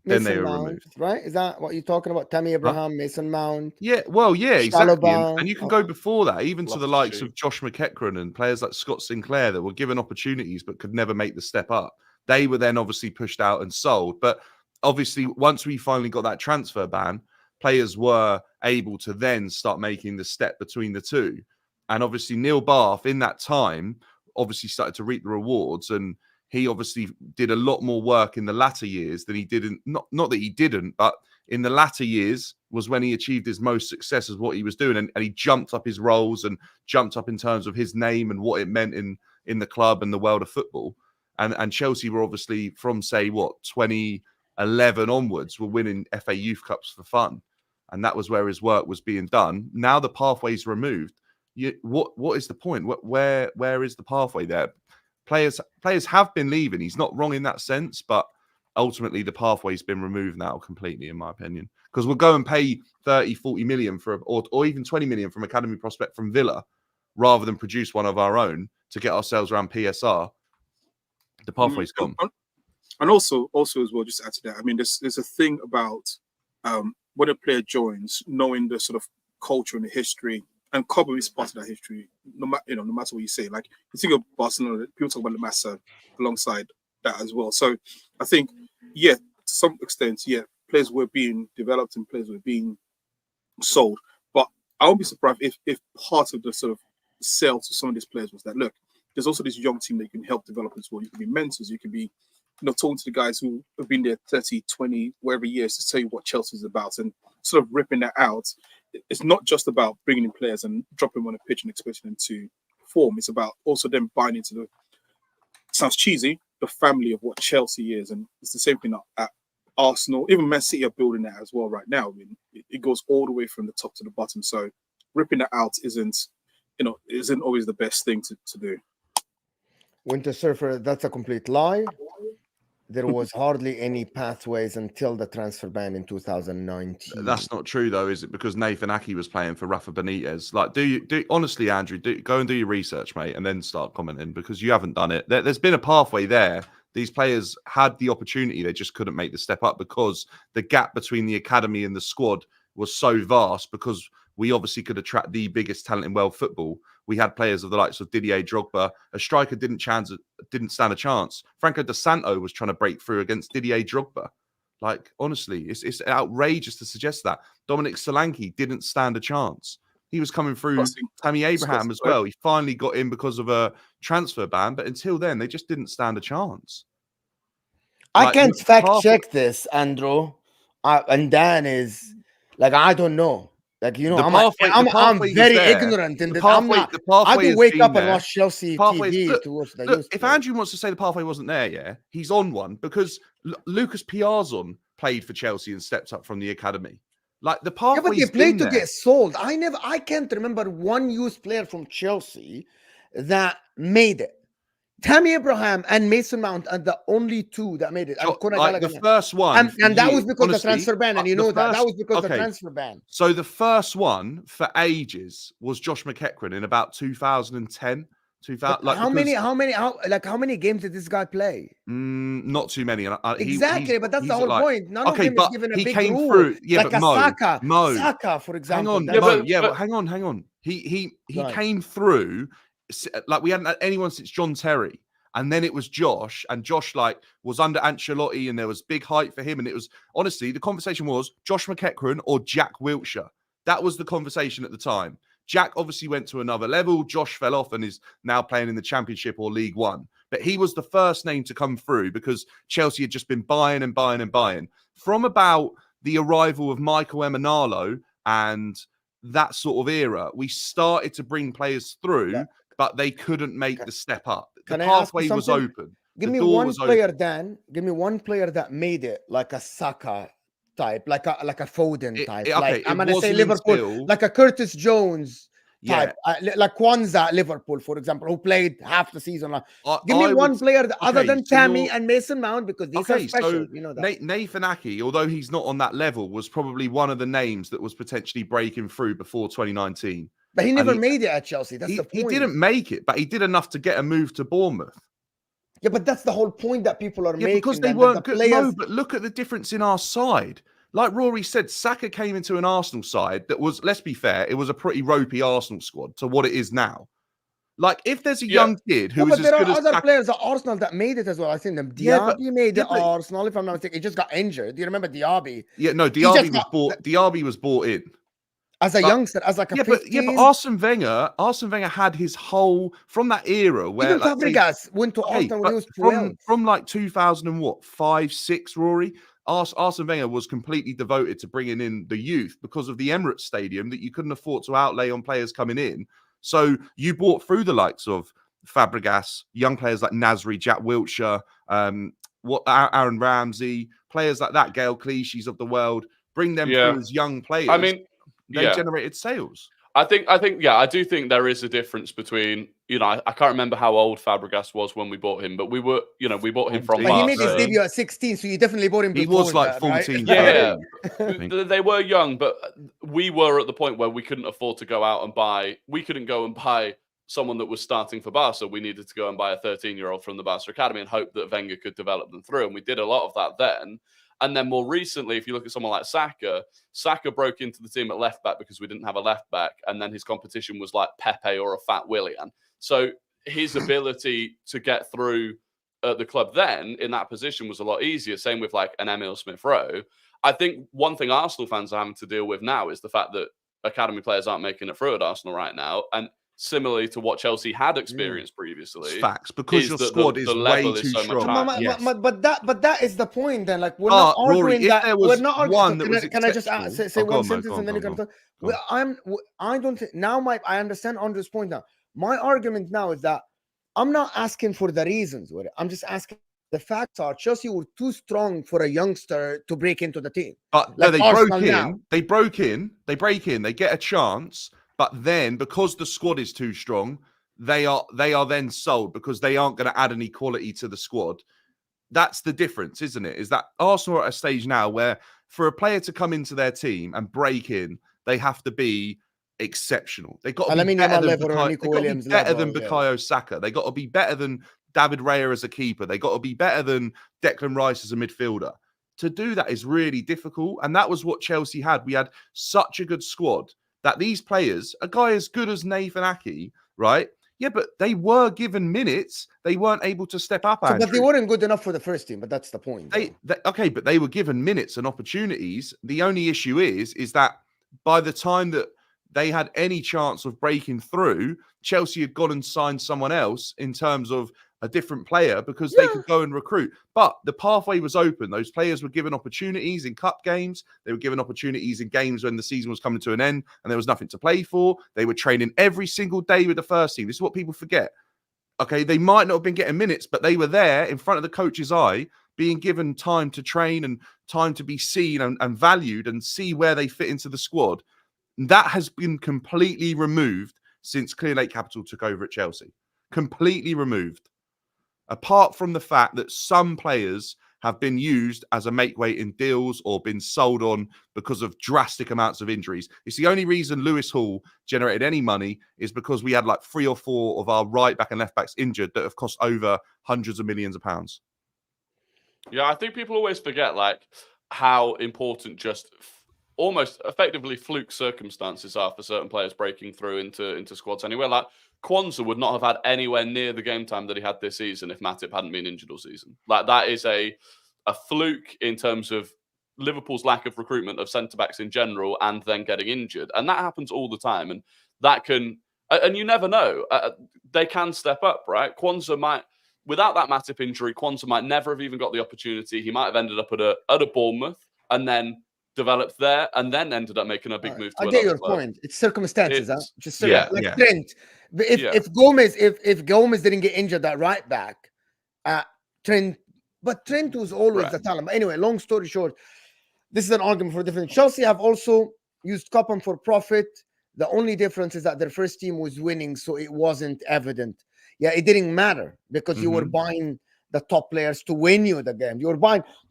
then they Mason were Mount, removed. right? Is that what you're talking about? Tammy Abraham, Mason Mount. Yeah, well, yeah, exactly. Chalobah. And you can go before that, even to the likes Loftus-Cheek. of Josh McEachran and players like Scott Sinclair that were given opportunities but could never make the step up. They were then obviously pushed out and sold. But obviously, once we finally got that transfer ban, players were able to then start making the step between the two. And obviously, Neil Bath in that time obviously started to reap the rewards. And he obviously did a lot more work in the latter years than he did in, not that he didn't, but in the latter years was when he achieved his most success as what he was doing. And he jumped up his roles and jumped up in terms of his name and what it meant in the club and the world of football. And Chelsea were obviously from, say, 2011 onwards, were winning FA Youth Cups for fun. And that was where his work was being done. Now the pathway's removed. What is the point? Where is the pathway there? Players have been leaving. He's not wrong in that sense, but ultimately the pathway's been removed now completely, in my opinion. Because we'll go and pay 30, 40 million or even 20 million from academy prospect from Villa rather than produce one of our own to get ourselves around PSR. The pathway's gone. And also as well, just to add to that, I mean, there's a thing about when a player joins, knowing the sort of culture and the history, and Cobham is part of that history. No matter what you say, like you think of Barcelona, people talk about La Masa alongside that as well. So I think, yeah, to some extent, yeah, players were being developed and players were being sold. But I won't be surprised if part of the sort of sale to some of these players was that, look, there's also this young team that you can help develop as well. You can be mentors, you can be, talking to the guys who have been there 30, 20, whatever years to tell you what Chelsea's about and sort of ripping that out. It's not just about bringing in players and dropping them on a pitch and expecting them to perform. It's about also them buying into the, sounds cheesy, the family of what Chelsea is. And it's the same thing at Arsenal. Even Man City are building that as well right now. I mean, it goes all the way from the top to the bottom. So ripping that out isn't always the best thing to do. Winter Surfer, that's a complete lie. There was hardly any pathways until the transfer ban in 2019. That's not true, though, is it? Because Nathan Ake was playing for Rafa Benitez. Like, honestly, Andrew, go and do your research, mate, and then start commenting because you haven't done it. There's been a pathway there. These players had the opportunity. They just couldn't make the step up because the gap between the academy and the squad was so vast because we obviously could attract the biggest talent in world football. We had players of the likes of Didier Drogba. A striker didn't stand a chance. Franco De Santo was trying to break through against Didier Drogba. Like, honestly, it's outrageous to suggest that. Dominic Solanke didn't stand a chance. He was coming through Tammy Abraham as well. He finally got in because of a transfer ban, but until then, they just didn't stand a chance. I can't fact check this, Andrew. And Dan is like, I don't know. Like, you know, The I'm pathway was very there. ignorant in The this. pathway I has do wake been up and there. watch Chelsea Pathway- TV look, to watch the Look, youth if players. Andrew wants to say the pathway wasn't there, yeah, he's on one because Lucas Piazon played for Chelsea and stepped up from the academy. Like the Yeah, but pathway's they played been to there. get sold. I can't remember one youth player from Chelsea that made it. Tammy Abraham and Mason Mount are the only two that made it. And Conor Like the Gallagher. first one, for And that was years, because honestly, the transfer ban, and you the know that first- was because the okay. transfer ban. So the first one for ages was Josh McEachran in about 2010. 2000, like how many games did this guy play? Not too many. And Exactly, but that's the whole point. None of okay, them is but given a he big came rule. through. Yeah, like but a Mo, Saka, for example. hang on, that's- Mo. Yeah, But but hang on. He Right. came through like we hadn't had anyone since John Terry. And then it was Josh, and Josh was under Ancelotti, and there was big hype for him. And it was honestly the conversation was Josh McEachran or Jack Wilshere. That was the conversation at the time. Jack obviously went to another level. Josh fell off and is now playing in the Championship or League One. But he was the first name to come through because Chelsea had just been buying and buying and buying. From about the arrival of Michael Emenalo and that sort of era, we started to bring players through. Yeah. But they couldn't make the step up. The Can I ask you pathway was something? open. Give The me door one was player, open. Dan. Give me one player that made it, like a Saka type, like a Foden type. Okay, I'm it gonna say wasn't Liverpool, until- like a Curtis Jones Yeah. type, like Kwanzaa at Liverpool, for example, who played half the season. Give me I one would- player other okay, than so Tammy you're- and Mason Mount, because these are Okay, special. so You know that. Nathan Ake, although he's not on that level, was probably one of the names that was potentially breaking through before 2019. But he never he- made it at Chelsea. That's the point. He didn't make it, but he did enough to get a move to Bournemouth. Yeah, but that's the whole point that people are Yeah, making. because they that weren't the good. players. No, but look at the difference in our side. Like Rory said, Saka came into an Arsenal side that was, let's be fair, it was a pretty ropey Arsenal squad to what it is now. Like, if there's a young kid who is but as there good are as other Saka, players at Arsenal that made it as well. I think them. Diaby made it Arsenal, if I'm not mistaken. He just got injured. Do you remember Diaby? yeah, no, Diaby was bought in. As a youngster, as like a 15. But Arsene Wenger had his whole from that era where even Fabregas went to Arsenal when he was 12. From like 2005, 6, Rory. Arsene Wenger was completely devoted to bringing in the youth because of the Emirates Stadium that you couldn't afford to outlay on players coming in. So you brought through the likes of Fabregas, young players like Nasri, Jack Wilshere, Aaron Ramsey, players like that, Gael Clichy's of the world. Bring them through as young players. I mean, they generated sales. I do think there is a difference between, I can't remember how old Fabregas was when we bought him, but we bought him from But he made his Barca. debut at 16, so you definitely bought him before. He was like that, 14. Right? Yeah. They were young, but we were at the point where we couldn't afford to go out and buy. We couldn't go and buy someone that was starting for Barca. We needed to go and buy a 13-year-old from the Barca Academy and hope that Wenger could develop them through. And we did a lot of that then. And then more recently, if you look at someone like Saka broke into the team at left back because we didn't have a left back. And then his competition was like Pepe or a Fat Willian. So his ability to get through at the club then in that position was a lot easier. Same with like an Emile Smith-Rowe. I think one thing Arsenal fans are having to deal with now is the fact that academy players aren't making it through at Arsenal right now. And similarly to what Chelsea had experienced previously. It's facts, because your squad is way too strong. But that is the point then. Like, we're not arguing Rory, that. We're not arguing. Can I just say one sentence and then you can talk? I don't think now I understand Andrew's point now. My argument now is that I'm not asking for the reasons with it. I'm just asking the facts are Chelsea were too strong for a youngster to break into the team. But like no, they break in, they get a chance. But then, because the squad is too strong, they are then sold because they aren't going to add any quality to the squad. That's the difference, isn't it? Is that Arsenal are at a stage now where for a player to come into their team and break in, they have to be exceptional. They've got to be better than Bukayo Saka. They got to be better than David Raya as a keeper. They got to be better than Declan Rice as a midfielder. To do that is really difficult, and that was what Chelsea had. We had such a good squad that these players, a guy as good as Nathan Ake, right? Yeah, but they were given minutes. They weren't able to step up. So, but they weren't good enough for the first team. But that's the point. Okay, but they were given minutes and opportunities. The only issue is that by the time that they had any chance of breaking through, Chelsea had gone and signed someone else in terms of a different player because they could go and recruit. But the pathway was open. Those players were given opportunities in cup games. They were given opportunities in games when the season was coming to an end and there was nothing to play for. They were training every single day with the first team. This is what people forget. Okay, they might not have been getting minutes, but they were there in front of the coach's eye, being given time to train and time to be seen and valued and see where they fit into the squad. That has been completely removed since Clear Lake Capital took over at Chelsea. Completely removed. Apart from the fact that some players have been used as a make weight in deals or been sold on because of drastic amounts of injuries. It's the only reason Lewis Hall generated any money is because we had like 3 or 4 of our right back and left backs injured that have cost over hundreds of millions of pounds. Yeah, I think people always forget like how important just almost effectively fluke circumstances are for certain players breaking through into squads anyway. Like Kwanzaa would not have had anywhere near the game time that he had this season if Matip hadn't been injured all season. Like that is a fluke in terms of Liverpool's lack of recruitment of centre-backs in general and then getting injured. And that happens all the time. And that can, and you never know, they can step up, right? Kwanzaa might, without that Matip injury, Kwanzaa might never have even got the opportunity. He might have ended up at a Bournemouth and then developed there and then ended up making a big move to I get your point. It's circumstances, It's, Trent. If Gomez didn't get injured at right back, Trent was always the talent. But anyway, long story short, this is an argument for different. Chelsea have also used Cobham for profit. The only difference is that their first team was winning, so it wasn't evident. Yeah, it didn't matter because you were buying the top players to win you the game. You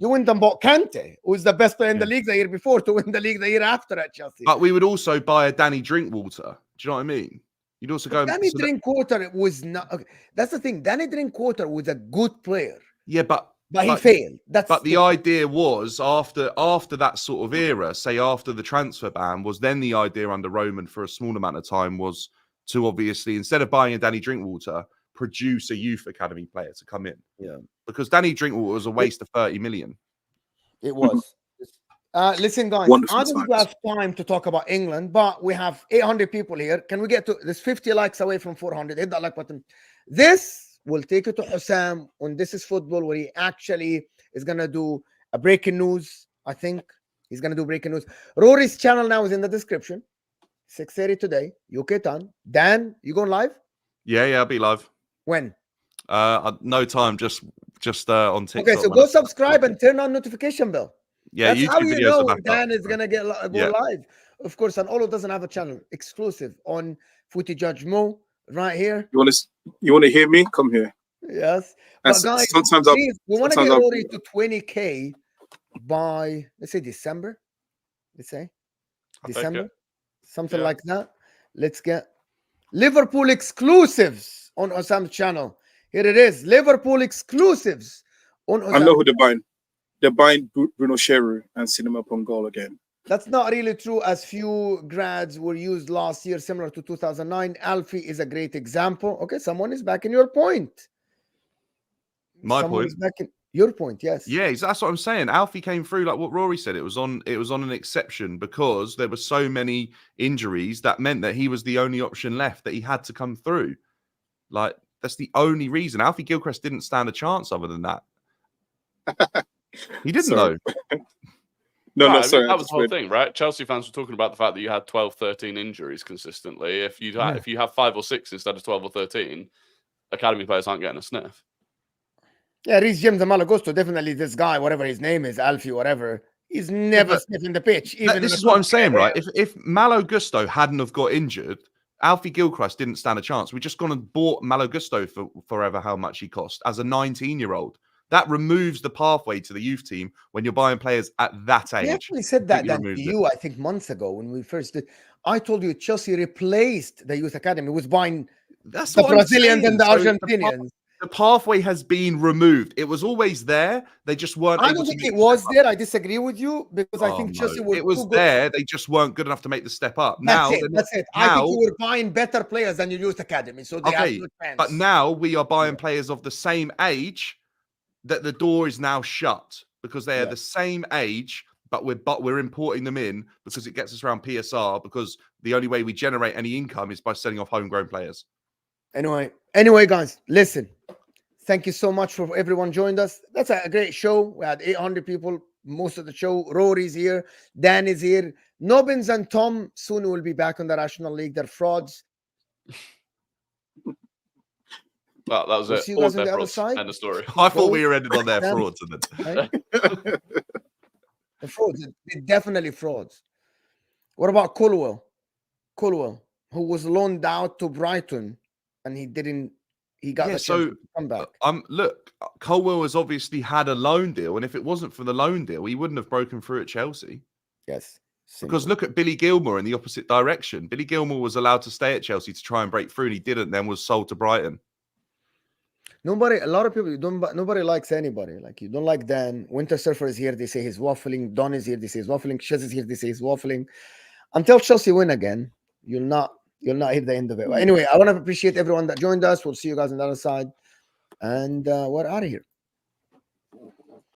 went and bought Kante, who was the best player in the league the year before, to win the league the year after at Chelsea. But we would also buy a Danny Drinkwater. Do you know what I mean? You'd also go. Danny Drinkwater was not. Okay, that's the thing. Danny Drinkwater was a good player. Yeah, but he failed. But the idea was after that sort of era, say after the transfer ban, was then the idea under Roman for a small amount of time was to obviously, instead of buying a Danny Drinkwater, produce a youth academy player to come in. Yeah. Because Danny Drinkwater was a waste of 30 million. It was. Listen, guys, I don't have time to talk about England, but we have 800 people here. Can we get to this 50 likes away from 400? Hit that like button. This will take you to HUSAM on This Is Football, where he actually is going to do a breaking news. I think he's going to do breaking news. Rory's channel now is in the description. 6:30 today, UK time. Dan, you going live? Yeah, I'll be live. When? No time, just on TikTok. Okay, so go subscribe and turn on notification bell. Yeah, that's YouTube how you videos know Dan is gonna go live. Of course, and Olo doesn't have a channel exclusive on Footy JUDGEMO right here. You want to hear me? Come here. Yes, but guys, sometimes please, we want to get Rory to 20K by let's say December. Something like that. Let's get Liverpool exclusives on HUSAM's channel. Here it is, Liverpool exclusives on HUSAM. I know who they're buying. They're buying Bruno Sheru and Signup on goal again. That's not really true, as few grads were used last year, similar to 2009. Alfie is a great example. Okay, someone is backing your point. Point. Is backing your point, yes. Yeah, that's what I'm saying. Alfie came through like what Rory said. It was on an exception because there were so many injuries that meant that he was the only option left, that he had to come through. Like, that's the only reason. Alfie Gilchrist didn't stand a chance other than that. He didn't though. No, sorry. That was the whole thing, right? Chelsea fans were talking about the fact that you had 12, 13 injuries consistently. If you have 5 or 6 instead of 12 or 13, academy players aren't getting a sniff. Yeah, Reece James and Malagusto, definitely this guy, whatever his name is, Alfie, whatever, he's never sniffing the pitch. This is what I'm saying, right? If Malagusto hadn't have got injured, Alfie Gilchrist didn't stand a chance. We just gone and bought Malagusto for forever how much he cost as a 19-year-old. That removes the pathway to the youth team when you're buying players at that age. We actually said that to you, I think, months ago when we first did. I told you Chelsea replaced the youth academy. It was buying the Brazilians and the Argentinians. The pathway has been removed. It was always there. They just weren't. I don't think it was there. I disagree with you because I think Chelsea were. It was there. They just weren't good enough to make the step up. That's it. I think you were buying better players than your youth academy, so they have good chance. But now we are buying players of the same age that the door is now shut because they are the same age. But we're importing them in because it gets us around PSR, because the only way we generate any income is by selling off homegrown players. Anyway, guys, listen. Thank you so much for everyone joined us. That's a great show. We had 800 people most of the show. Rory's here. Dan is here. Nobbins and Tom soon will be back on the National League. They're frauds. Well, that was We'll it. see you All guys on their the other frauds. side. End of story. I thought we were ending on their frauds. And then... Right? The frauds. They're definitely frauds. What about Colwell? Colwell, who was loaned out to Brighton and he got Yeah, the so, chance to come back. Look, Colwell has obviously had a loan deal, and if it wasn't for the loan deal, he wouldn't have broken through at Chelsea. Yes. Because look at Billy Gilmour in the opposite direction. Billy Gilmour was allowed to stay at Chelsea to try and break through, and he didn't, then was sold to Brighton. A lot of people nobody likes anybody. Like, you don't like Dan. Winter Surfer is here, they say he's waffling. Don is here, they say he's waffling. Shez is here, they say he's waffling. Until Chelsea win again, you'll not hit the end of it. But anyway, I want to appreciate everyone that joined us. We'll see you guys on the other side. And we're out of here.